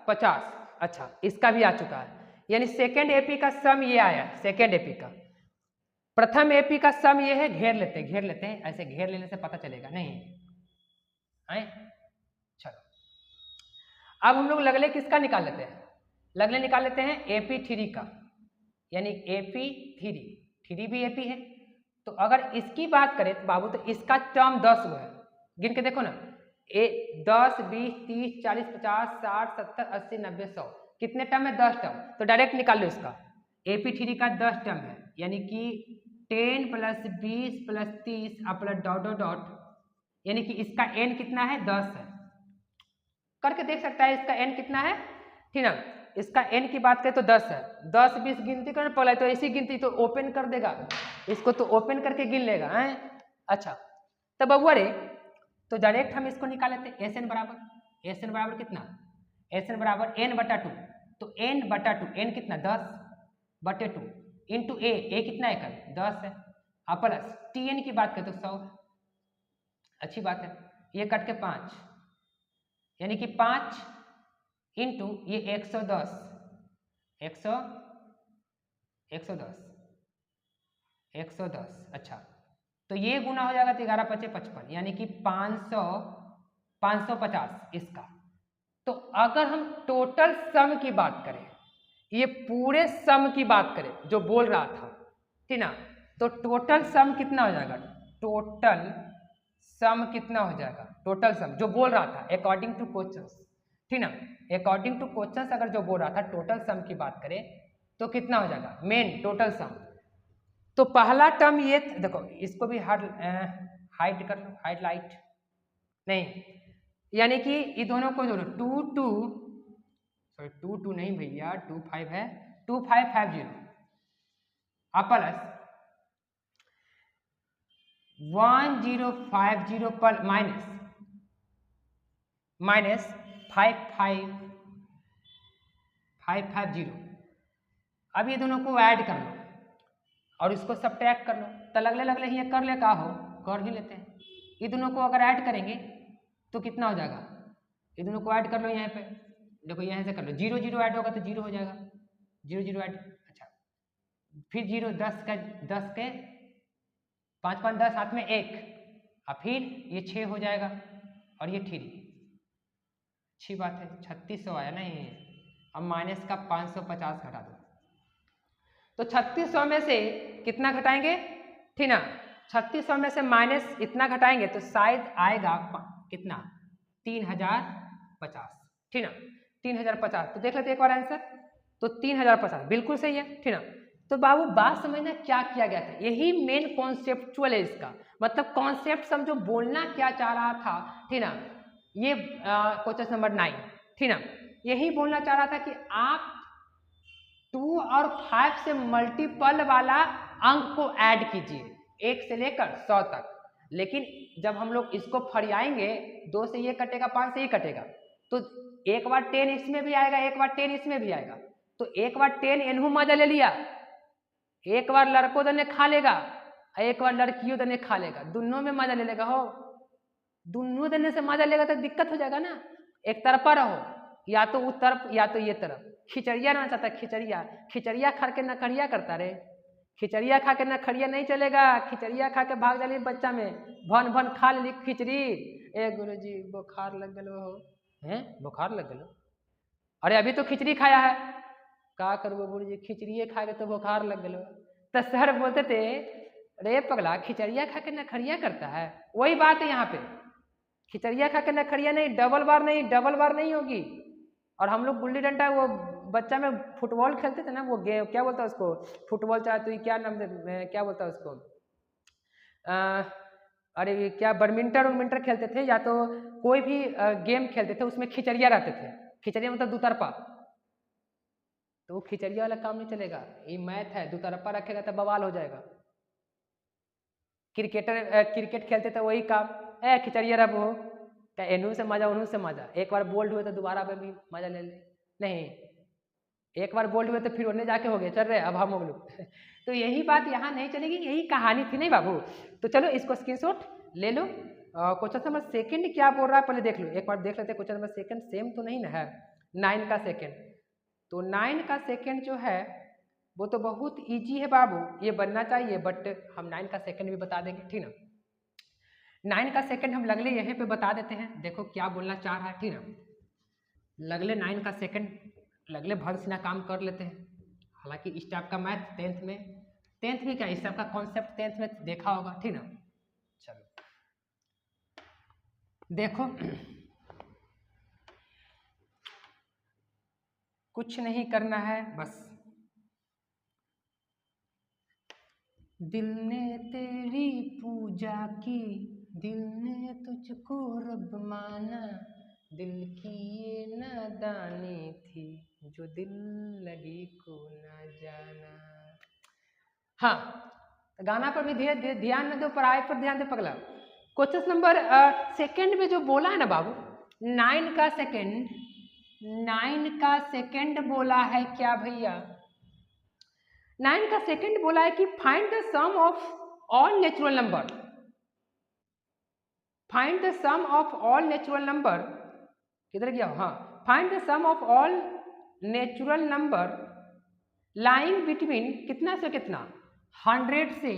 50। अच्छा इसका भी आ चुका है, यानी सेकेंड AP का सम ये आया, सेकेंड AP का। प्रथम AP का सम ये है, घेर लेते हैं, ऐसे घेर लेने से पता चलेगा नहीं है। चलो अब हम लोग लगले किसका निकाल लेते हैं, लगले निकाल लेते हैं AP3 का, यानी AP3 भी AP है। तो अगर इसकी बात करें तो बाबू तो इसका टर्म 10 हुआ है, गिन के देखो ना 10 20 30 40 50 60 70 80 90 100 कितने टर्म है 10 टर्म, तो डायरेक्ट निकाल लो इसका AP3 का 10 टर्म है, यानी कि 10 + 20 + 30 प्लस डॉट डॉट डॉट, यानी कि इसका n कितना है 10 है। करके देख सकता है इसका n कितना है, ठीक ना, इसका n की बात करें तो 10 है। 10 20 गिनती करना पड़ा तो ऐसी गिनती तो ओपन कर देगा इसको, तो ओपन करके गिन लेगा है। अच्छा तब बबुआ रे तो डायरेक्ट हम इसको निकाल लेते हैं SN बराबर कितना, SN बराबर n/2, तो n/2 n कितना 10 बटे 2 इंटू a कितना है 10 है, प्लस TN की बात करें तो 100 है। अच्छी बात है, ये कट के 5 यानी कि 5 इंटू ये 110 110। अच्छा तो ये गुना हो जाएगा तो 11 × 5 = 55, यानी कि 550 इसका। तो अगर हम टोटल सम की बात करें, ये पूरे सम की बात करें जो बोल रहा था, ठीक ना, तो टोटल सम कितना हो जाएगा, टोटल सम कितना हो जाएगा, टोटल सम जो बोल रहा था अकॉर्डिंग टू क्वेश्चंस, ठीक ना, अकॉर्डिंग टू क्वेश्चंस अगर जो बोल रहा था टोटल सम की बात करें तो कितना हो जाएगा मेन टोटल सम। तो पहला टर्म ये देखो, इसको भी हाइट कर लो, हाइलाइट नहीं, यानी कि ये दोनों को जोड़ो 2 नहीं भैया 2 5 है 2550 प्लस 1050 पर माइनस 550। अब ये दोनों को ऐड कर लो, और इसको सब्ट्रैक्ट कर लो, तो लगले लगले ही कर ले का हो, कर ही लेते हैं। ये दोनों को अगर ऐड करेंगे तो कितना हो जाएगा, ये दोनों को ऐड कर लो यहाँ पे, देखो यहाँ से कर लो, 0 0 ऐड होगा तो 0 हो जाएगा, 0 0 ऐड, अच्छा फिर 0 10 के 5 5 10 हाथ में 1, और फिर ये 6 हो जाएगा और ये 3, अच्छी बात है 3600 आया नहीं। अब माइनस का 550 घटा दो, तो 3600 में से कितना घटाएंगे, ठीक ना, 3600 में से माइनस इतना घटाएंगे तो शायद आएगा कितना 3050, ठीक ना 3050। तो देख लेते एक बार आंसर, तो 3050 बिल्कुल सही है, ठीक ना। तो बाबू बात समझना क्या किया गया था, यही मेन कॉन्सेप्चुअल है इसका, मतलब कॉन्सेप्ट समझो, बोलना क्या चाह रहा था, ठीक ना। ये क्वेश्चन नंबर 9, ठीक ना, यही बोलना चाह रहा था कि आप 2 और 5 से मल्टीपल वाला अंक को ऐड कीजिए 1 से लेकर 100 तक, लेकिन जब हम लोग इसको फरियाएंगे 2 से ये कटेगा 5 से ये कटेगा, तो एक बार 10 इसमें भी आएगा, एक बार 10 इसमें भी आएगा, तो एक बार 10 इन्हू मजा ले लिया, एक बार लड़कों दने खा लेगा, एक बार लड़कियों दने खा लेगा, दोनों में मजा ले लेगा हो, दोनों दने से मजा लेगा तो दिक्कत हो जाएगा ना, एक तरफा रहो, या तो उस तरफ या तो ये तरफ। खिचड़िया ना चाहता, खिचड़िया खा के नखड़िया करता रे, खिचड़िया खा के नखड़िया नहीं चलेगा, खिचड़िया खा के भाग जाली बच्चा में, भन भन खा ली खिचड़ी, ए गुरुजी बुखार लग गलो हो, हैं बुखार लग गलो, अरे अभी तो खिचड़ी खाया है, का करबो गुरुजी खिचड़िए खा के तो बुखार लग गलो। तो सर बोलते थे रे पगला खिचड़िया खा के नखड़िया करता है, वही बात है यहाँ पे, खिचड़िया खा के नखड़िया नहीं, डबल बार नहीं होगी। और हम लोग गुल्ली डंडा, वो बच्चा में फुटबॉल खेलते थे ना, वो गेम क्या बोलता है उसको, फुटबॉल चाहे तो क्या नाम क्या बोलता है उसको, अरे क्या बैडमिंटन खेलते थे, या तो कोई भी गेम खेलते थे, उसमें खिचड़िया रहते थे, खिचड़िया मतलब दुतरफा, तो वो खिचड़िया वाला काम नहीं चलेगा, ये मैथ है, दुतरफा रखेगा तो बवाल हो जाएगा। क्रिकेट खेलते थे वही काम, खिचड़िया रब हो, एनू से मजा उनू से मजा, एक बार बोल्ड हुए तो दोबारा पे भी मजा ले ले, नहीं एक बार बोल्ड हुए तो फिर उन्हें जाके हो गए चल रहे अब हम हो लोग तो यही बात यहाँ नहीं चलेगी, यही कहानी थी नहीं बाबू। तो चलो इसको स्क्रीनशॉट ले लो। क्वेश्चन नंबर सेकंड क्या बोल रहा है पहले देख लो, एक बार देख लेते हैं क्वेश्चन नंबर सेकंड सेम तो नहीं ना है 9 का सेकंड। तो 9 का सेकंड जो है वो तो बहुत ईजी है बाबू, ये बनना चाहिए, बट हम 9 का सेकंड भी बता देंगे, ठीक ना। 9 का सेकंड हम लगले यहीं पे बता देते हैं, देखो क्या बोलना चाह रहा है, ठीक ना। लगले 9 का सेकंड लगले भर सीना काम कर लेते हैं, हालांकि इस टाइप का मैथ 10th में क्या इस टाइप का कॉन्सेप्ट 10th में देखा होगा, ठीक ना। चलो देखो कुछ नहीं करना है, बस दिल ने तेरी पूजा की, दिल ने तुझको रब माना, दिल की ये नादानी थी जो दिल लगी को न जाना। हाँ गाना पर भी धीरे ध्यान न दो, पढ़ाई पर ध्यान दे पगला। क्वेश्चन नंबर सेकंड में जो बोला है ना बाबू 9 का सेकंड बोला है क्या भैया, 9 का सेकंड बोला है कि find the sum of all natural number, find the sum of all natural number, किधर गया, हाँ find the sum of all natural number lying between कितना से कितना 100 से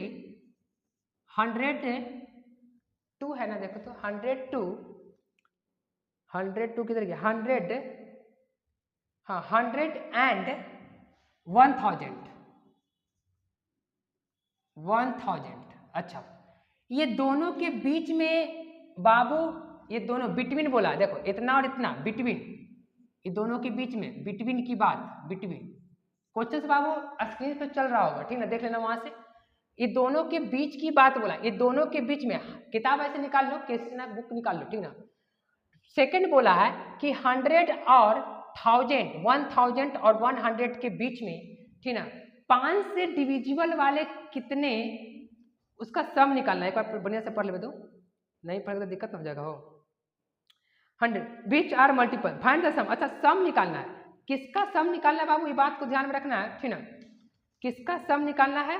102 है ना, देखो तो 102 किधर गया 100, हाँ 100 एंड 1000। अच्छा ये दोनों के बीच में बाबू, ये दोनों बिटवीन बोला, देखो इतना और इतना बिटवीन, ये दोनों के बीच में बिटवीन की बात, बिटवीन क्वेश्चन बाबू स्क्रीन पे चल रहा होगा, ठीक ना, देख लेना वहां से, ये दोनों के बीच की बात बोला, ये दोनों के बीच में, किताब ऐसे निकाल लो, क्वेश्चन बुक निकाल लो, ठीक ना। सेकंड बोला है कि 100 और 1000 और 100 के बीच में, ठीक ना, 5 से डिविजिबल वाले कितने, उसका सम निकालना है, एक बार बढ़िया से पढ़ ले दो, नहीं पढ़ेगा तो दिक्कत हो जाएगा हो। 100 which are multiple, find the sum, अच्छा सम निकालना है, किसका सम निकालना है बाबू, ये बात को ध्यान में रखना है, ठीक ना, किसका सम निकालना है,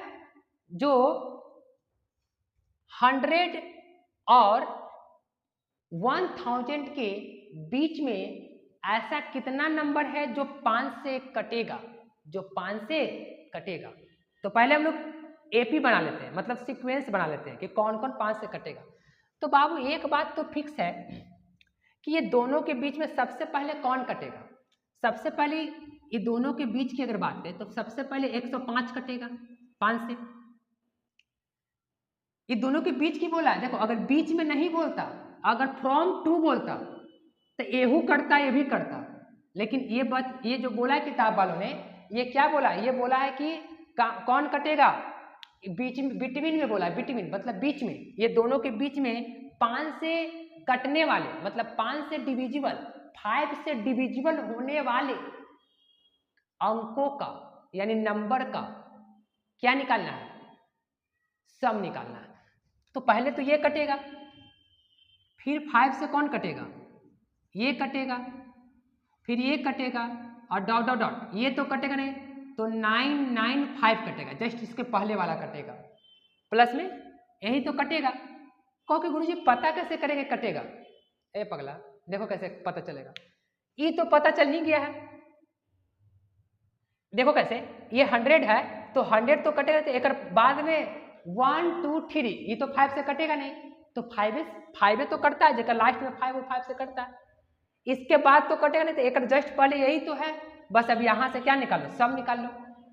जो 100 और 1000 के बीच में ऐसा कितना नंबर है जो 5 से कटेगा, जो 5 से कटेगा। तो पहले हम लोग एपी बना लेते हैं, मतलब सीक्वेंस बना लेते हैं कि कौन कौन 5 से कटेगा। तो बाबू एक बात तो फिक्स है कि ये दोनों के बीच में सबसे पहले कौन कटेगा। सबसे पहले ये दोनों के बीच की अगर बात करें तो सबसे पहले 105 कटेगा 5 से। ये दोनों के बीच की बोला है, देखो अगर बीच में नहीं बोलता, अगर फ्रॉम टू बोलता तो एहू कटता ये भी कटता, लेकिन ये जो बोला है किताब वालों ने, ये क्या बोला है, ये बोला है कि कौन कटेगा, बीच में, बिटवीन में बोला है, बिटवीन मतलब बीच में, ये दोनों के बीच में 5 से कटने वाले, मतलब 5 से डिविजिबल, 5 से डिविजिबल होने वाले अंकों का यानी नंबर का क्या निकालना है, सम निकालना है। तो पहले तो ये कटेगा, फिर 5 से कौन कटेगा, ये कटेगा, फिर ये कटेगा और डॉट डॉट डॉट, ये तो कटेगा नहीं, तो 995 कटेगा, जस्ट इसके पहले वाला कटेगा, प्लस में यही तो कटेगा। कहो कि गुरुजी पता कैसे करेंगे कटेगा, ए पगला देखो कैसे पता चलेगा, ये तो पता चल ही गया है। देखो कैसे, ये 100 है तो 100 तो कटेगा, तो एक बाद में 1 2 3, ये तो 5 से कटेगा नहीं, तो 5 तो कटता है, जगह लास्ट में 5 वो 5 से कटता है, इसके बाद तो कटेगा नहीं, तो एक जस्ट पहले यही तो है। बस अब यहां से क्या निकाल लो, सम निकाल लो।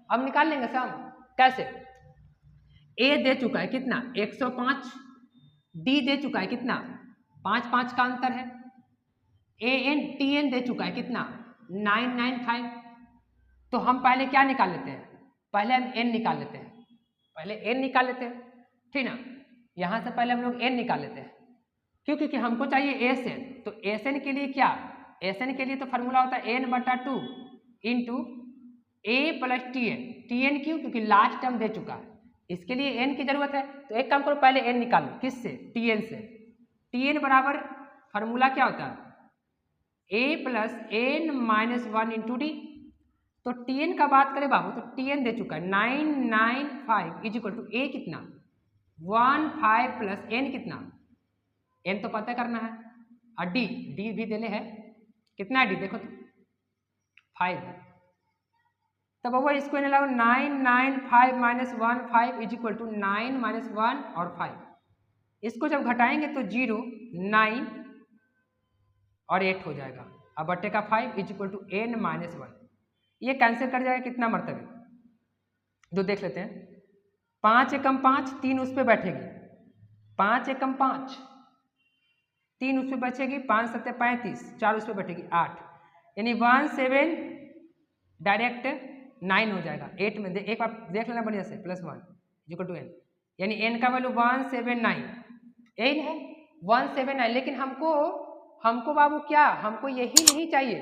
अब निकाल लेंगे सम, कैसे, ए दे चुका है कितना 105, डी दे चुका है कितना 5 5 का अंतर है, ए एन टी एन दे चुका है कितना 995। तो हम पहले क्या निकाल लेते हैं, पहले हम एन निकाल लेते हैं, पहले एन निकाल लेते हैं, ठीक ना। यहां से पहले हम लोग एन निकाल लेते हैं, क्यों, क्योंकि हमको चाहिए एस एन। तो एस एन के लिए क्या, एस एन के लिए तो फार्मूला होता है n/2 into A plus T N. T N क्यों, क्योंकि लास्ट टर्म दे चुका है, इसके लिए एन की जरूरत है। तो एक काम करो, पहले एन निकालो, किससे, टी एन से। टी एन बराबर फार्मूला क्या होता है, A plus N minus 1 into D. तो टी एन का बात करें बाबू, तो टी एन दे चुका है 995 इज इक्वल टू ए कितना 15 प्लस एन कितना, एन तो पता करना है, और डी भी देने है, कितना है डी देखो तो 5 है। तब वो इसको लगाओ 995 minus 1 5 is equal to 9 minus 1 और 5, इसको जब घटाएंगे तो 0 9 और 8 हो जाएगा, अब बट्टे का 5 is equal to n minus 1, ये कैंसिल कर जाएगा कितना मरतबे, जो देख लेते हैं, 5 एकम 5 3 उस पर बैठेगी, 5 एकम 5 3 उस पर बचेगी, 5 7 35 4 उस पर बैठेगी 8, यानी 1 7 डायरेक्ट 9 हो जाएगा, 8 में एक बार देख लेना बढ़िया से, प्लस 1 इक्वल टू n, यानी n का वैल्यू 179 n है 179। लेकिन हमको बाबू क्या, हमको यही नहीं चाहिए,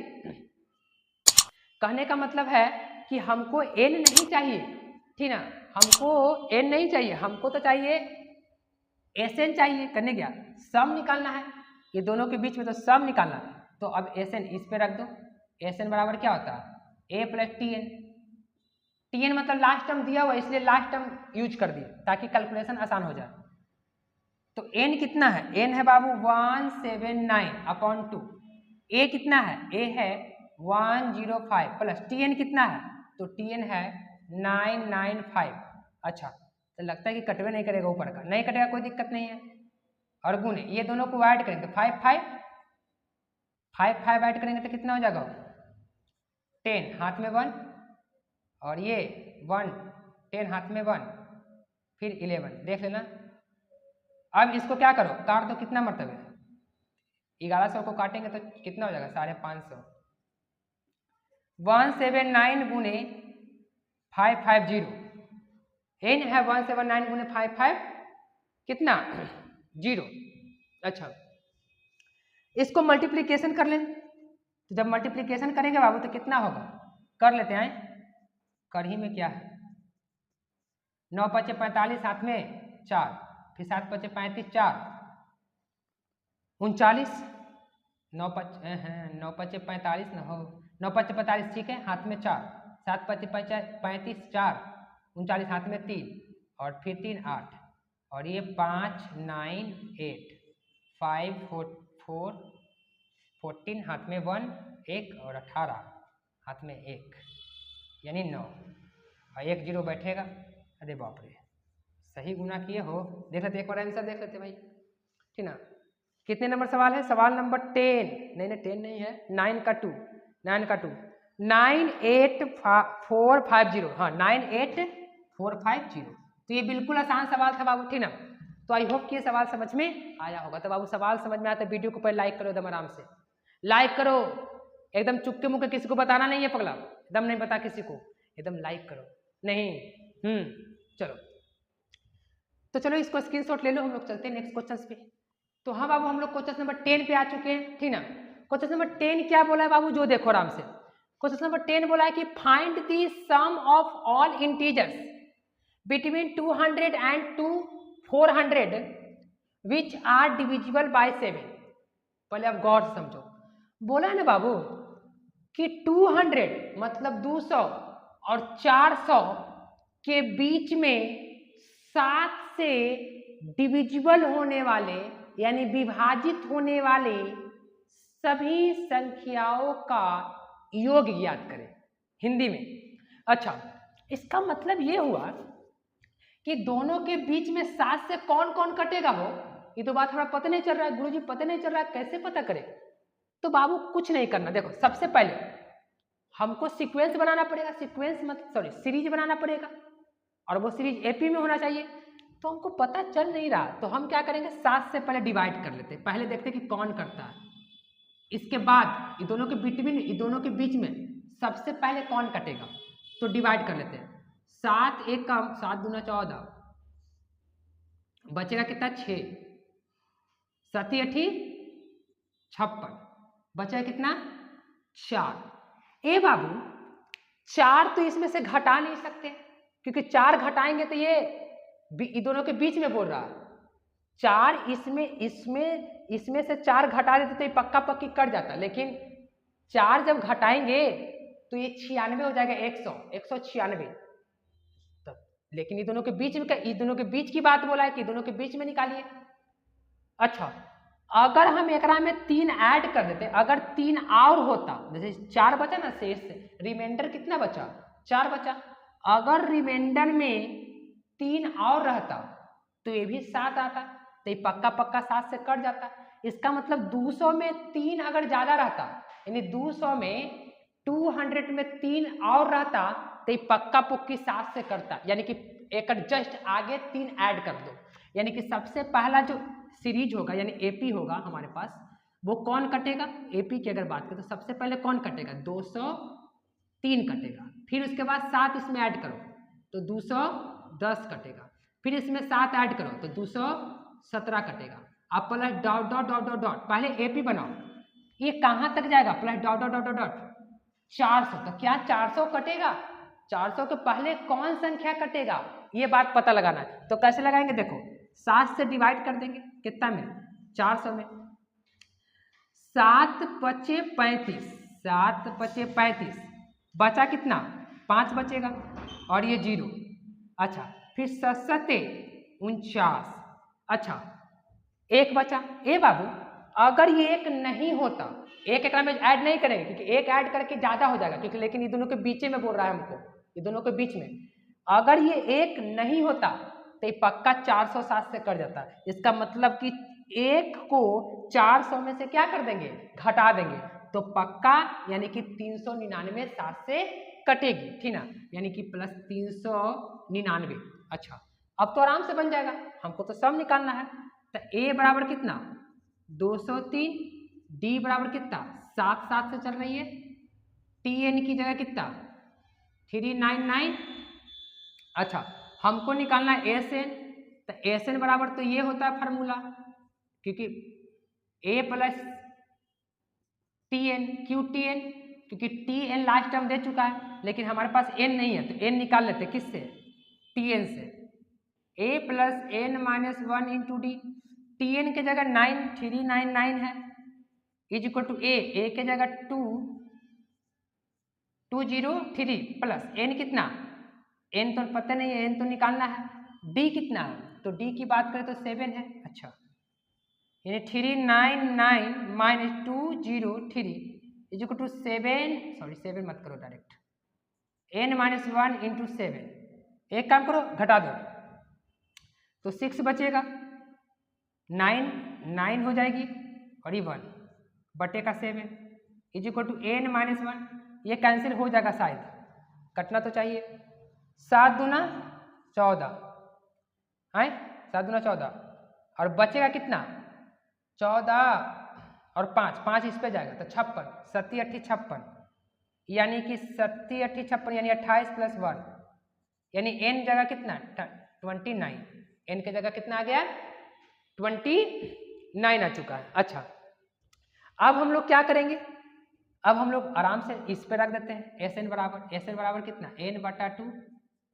कहने का मतलब है कि हमको n नहीं चाहिए, ठीक ना, हमको n नहीं चाहिए, हमको तो चाहिए Sn चाहिए। करने क्या, सम निकालना है, ये दोनों के बीच में तो सम निकालना है। तो अब Sn इस पे रख दो, Sn बराबर क्या होता है a plus T N, T N मतलब लास्ट टर्म दिया हुआ, इसलिए लास्ट टर्म यूज कर दिए ताकि कैलकुलेशन आसान हो जाए। तो n कितना है, n है बाबू 179/2, a कितना है, a है 105 प्लस टी एन कितना है, तो टी एन है 995। अच्छा, तो लगता है कि कटवे नहीं करेगा, ऊपर का नहीं कटेगा, कोई दिक्कत नहीं है। और गुणे, ये दोनों को ऐड करेंगे तो 5 5 ऐड करेंगे तो कितना हो जाएगा 10, हाथ में 1 और ये 1 10 हाथ में 1 फिर 11, देख लेना। अब इसको क्या करो, काट दो, कितना मरतबे 1100 को काटेंगे तो कितना हो जाएगा 550, 179 गुने 550, n है 179 गुने 55 कितना 0। अच्छा, इसको मल्टीप्लीकेशन कर लें, तो जब मल्टीप्लीकेशन करेंगे बाबू तो कितना होगा, कर लेते हैं, कढ़ी में क्या है, 9 5 45 हाथ में 4, फिर 7 5 35 4 39, 9 5 45 ना हो, 9 5 45 ठीक है, हाथ में 4, 7 5 35 4 39 हाथ में 3, और फिर 3 8 और ये 5 9 8 5 4 4 14 हाथ में 1 1 और 18 हाथ में 1 यानी 9 और 1 0 बैठेगा। अरे बाप रे, सही गुना किए हो। देख लेते एक बार आंसर देख लेते भाई, ठीक ना। कितने नंबर सवाल है? सवाल नंबर 10 नहीं नहीं 10 नहीं है, 9 का 2 98450। हाँ 98450। तो ये बिल्कुल आसान सवाल था बाबू, ठीक ना। तो आई होप कि ये सवाल समझ में आया होगा। तो बाबू सवाल समझ में आया तो वीडियो को पहले लाइक करो, एकदम आराम से लाइक करो, एकदम चुपके मुक्के किसी को बताना नहीं है पगला, एकदम नहीं बता किसी को, एकदम लाइक करो नहीं। चलो तो चलो इसको स्क्रीनशॉट ले लो, हम लोग चलते हैं नेक्स्ट क्वेश्चन पे। तो हाँ बाबू हम लोग क्वेश्चन नंबर 10 पे आ चुके हैं, ठीक ना। क्वेश्चन नंबर 10 क्या बोला है बाबू, जो देखो आराम से। क्वेश्चन नंबर 10 बोला है कि find the sum of all integers between 200 and 400 which are divisible by 7। पहले आप गौर से समझो, बोला है ना बाबू कि 200 मतलब 200 और 400 के बीच में 7 से डिविजिबल होने वाले यानी विभाजित होने वाले सभी संख्याओं का योग ज्ञात करें हिंदी में। अच्छा, इसका मतलब ये हुआ कि दोनों के बीच में 7 से कौन कौन कटेगा हो, ये तो बात हमारा पता नहीं चल रहा है गुरुजी, पता नहीं चल रहा है, कैसे पता करें? तो बाबू कुछ नहीं करना, देखो सबसे पहले हमको सीक्वेंस बनाना पड़ेगा, सीक्वेंस मतलब सॉरी सीरीज बनाना पड़ेगा, और वो सीरीज एपी में होना चाहिए। तो हमको पता चल नहीं रहा, तो हम क्या करेंगे 7 से पहले डिवाइड कर लेते हैं, पहले देखते हैं कि कौन करता है, इसके बाद ये दोनों के बिटवीन, ये दोनों के बीच में सबसे पहले कौन कटेगा, तो डिवाइड कर लेते हैं। 7 1 का 7 दूना 14, बचेगा कितना 6, 7 8 56, बचेगा कितना 4। ए बाबू 4 तो इसमें से घटा नहीं सकते, क्योंकि 4 घटाएंगे तो ये दोनों के बीच में बोल रहा है। 4 इसमें से 4 घटा देते तो ये पक्का पक्की कट जाता, लेकिन 4 जब घटाएंगे तो ये 96 हो जाएगा, 196। तब लेकिन ये दोनों के बीच में, ये दोनों के बीच की बात बोला है कि दोनों के बीच में निकालिए। अच्छा, अगर हम एकरा में 3 ऐड कर देते, अगर 3 और होता, जैसे 4 बचा ना शेष, रिमाइंडर कितना बचा 4 बचा, अगर रिमाइंडर में 3 और रहता तो ये भी 7 आता, तो ये पक्का पक्का 7 से कट जाता। इसका मतलब 200 में 3 अगर ज्यादा रहता, यानी 200 में 200 में 3 और रहता तो ये पक्का पक्की 7 से कटता, यानी कि एक जस्ट आगे 3 ऐड कर दो, यानी कि सबसे पहला जो सीरीज होगा यानी एपी होगा हमारे पास, वो कौन कटेगा, एपी की अगर बात करें तो सबसे पहले कौन कटेगा 203 कटेगा, फिर उसके बाद 7 इसमें ऐड करो तो 210 कटेगा, फिर इसमें 7 ऐड करो तो 217 कटेगा। अब plus dot dot dot dot dot, पहले एपी बनाओ, ये कहाँ तक जाएगा plus dot dot dot dot dot 400, तो क्या 400 कटेगा, 400 के पहले कौन संख्या कटेगा, ये बात पता लगाना है। तो कैसे लगाएंगे, देखो 7 से डिवाइड कर देंगे, कितना में 400 में, 7 पचे 35, 7 पचे 35, बचा कितना 5 बचेगा और ये 0। अच्छा, फिर 7 49, अच्छा 1 बचा। ए बाबू अगर ये 1 नहीं होता, एक में ऐड नहीं करेंगे क्योंकि 1 ऐड करके ज्यादा हो जाएगा, क्योंकि लेकिन ये दोनों के बीच में बोल रहा है हमको, ये दोनों के बीच में अगर ये 1 नहीं होता तो ये पक्का 407 से कट जाता है। इसका मतलब कि 1 को 400 में से क्या कर देंगे, घटा देंगे, तो पक्का यानी कि 399 7 से कटेगी, ठीक ना, यानी कि प्लस 399। अच्छा, अब तो आराम से बन जाएगा, हमको तो सब निकालना है। तो ए बराबर कितना 203, डी बराबर कितना 7 7 से चल रही है, टी एन की जगह कितना 399। अच्छा, हमको निकालना है एस एन, तो एस एन बराबर तो ये होता है फार्मूला, क्योंकि A plus T N, Q T N, क्योंकि टी एन लास्ट टर्म दे चुका है, लेकिन हमारे पास एन नहीं है, तो एन निकाल लेते किससे, टी एन से। A plus N minus 1 into D, T N के जगह 9399 है, इज इक्वल टू ए के जगह 203 प्लस एन कितना, एन तो पता नहीं है, एन तो निकालना है, डी कितना है, तो डी की बात करें तो 7 है। अच्छा, यानी 399 minus 203 is equal to 7, sorry 7 मत करो डायरेक्ट, n माइनस 1 इंटू 7, एक काम करो घटा दो तो 6 बचेगा, 9 हो जाएगी और ये 1 बटे का 7 is equal to n minus 1, ये कैंसिल हो जाएगा शायद, कटना तो चाहिए। 7 दूना 14 है, 7 दूना 14 और बचेगा कितना 14 और 5 इस पे जाएगा तो 56, 7 8 56, यानी कि 7 8 56 यानी 28 प्लस 1, यानी n जगह कितना 29, n के जगह कितना आ गया 29 आ चुका है। अच्छा, अब हम लोग क्या करेंगे, अब हम लोग आराम से इस पे रख देते हैं Sn बराबर कितना n बटा 2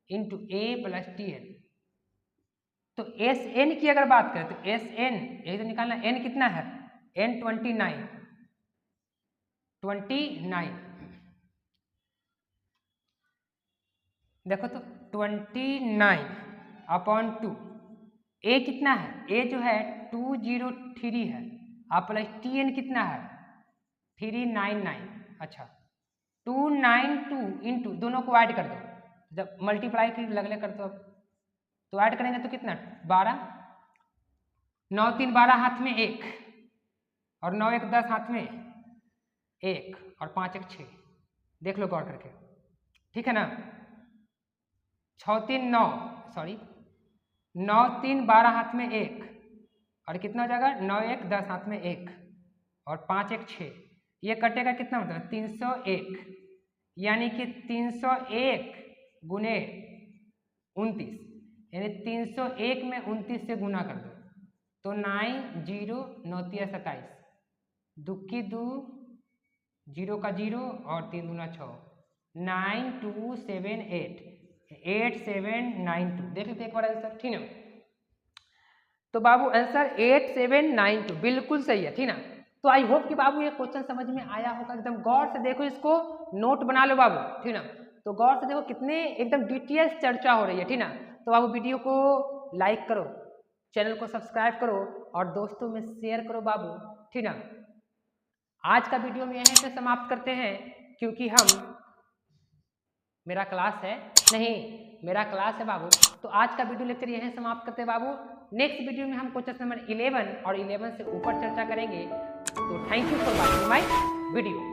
इंटू a प्लस tn। तो Sn की अगर बात करें तो Sn यही तो निकालना, n कितना है n 29 देखो तो 29 अपॉन 2, a कितना है, a जो है 203 है और प्लस tn कितना है 399। अच्छा, 292 इंटू दोनों को ऐड कर दो, जब मल्टीप्लाई कर लगले कर दो तो ऐड करेंगे तो कितना 12, 9 3 12 हाथ में 1 और 9 1 10 हाथ में 1 और 5 1 6, देख लो गौर करके, ठीक है ना। 6 3 9 सॉरी 9 3 12 हाथ में 1 और कितना हो जाएगा 9 1 10 हाथ में 1 और 5 1 6, ये कटेगा कितना मतलब 301, यानी कि 301 गुने 29, यानी 301 में 29 से गुना कर दो तो 9 0 9 3 27, 2 की 2 0 का 0 और 3 दूना 6, 9 2 7 8 8 7 9 2, देख लेते एक बार आंसर, ठीक है। तो बाबू आंसर 8 7 9 2 बिल्कुल सही है, ठीक ना। तो आई होप कि बाबू ये क्वेश्चन समझ में आया होगा, एकदम गौर से देखो, इसको नोट बना लो बाबू, ठीक ना। तो गौर से देखो कितने एकदम डिटेल्स चर्चा हो रही है, ठीक ना। तो बाबू वीडियो को लाइक करो, चैनल को सब्सक्राइब करो और दोस्तों में शेयर करो बाबू, ठीक ना। आज का वीडियो में यहीं पे समाप्त करते हैं, क्योंकि मेरा क्लास है नहीं, मेरा क्लास है बाबू। तो आज का वीडियो लेक्चर यहीं समाप्त करते हैं बाबू। नेक्स्ट वीडियो में हम क्वेश्चन नंबर 11 और 11 से ऊपर चर्चा करेंगे। तो thank you for watching my video.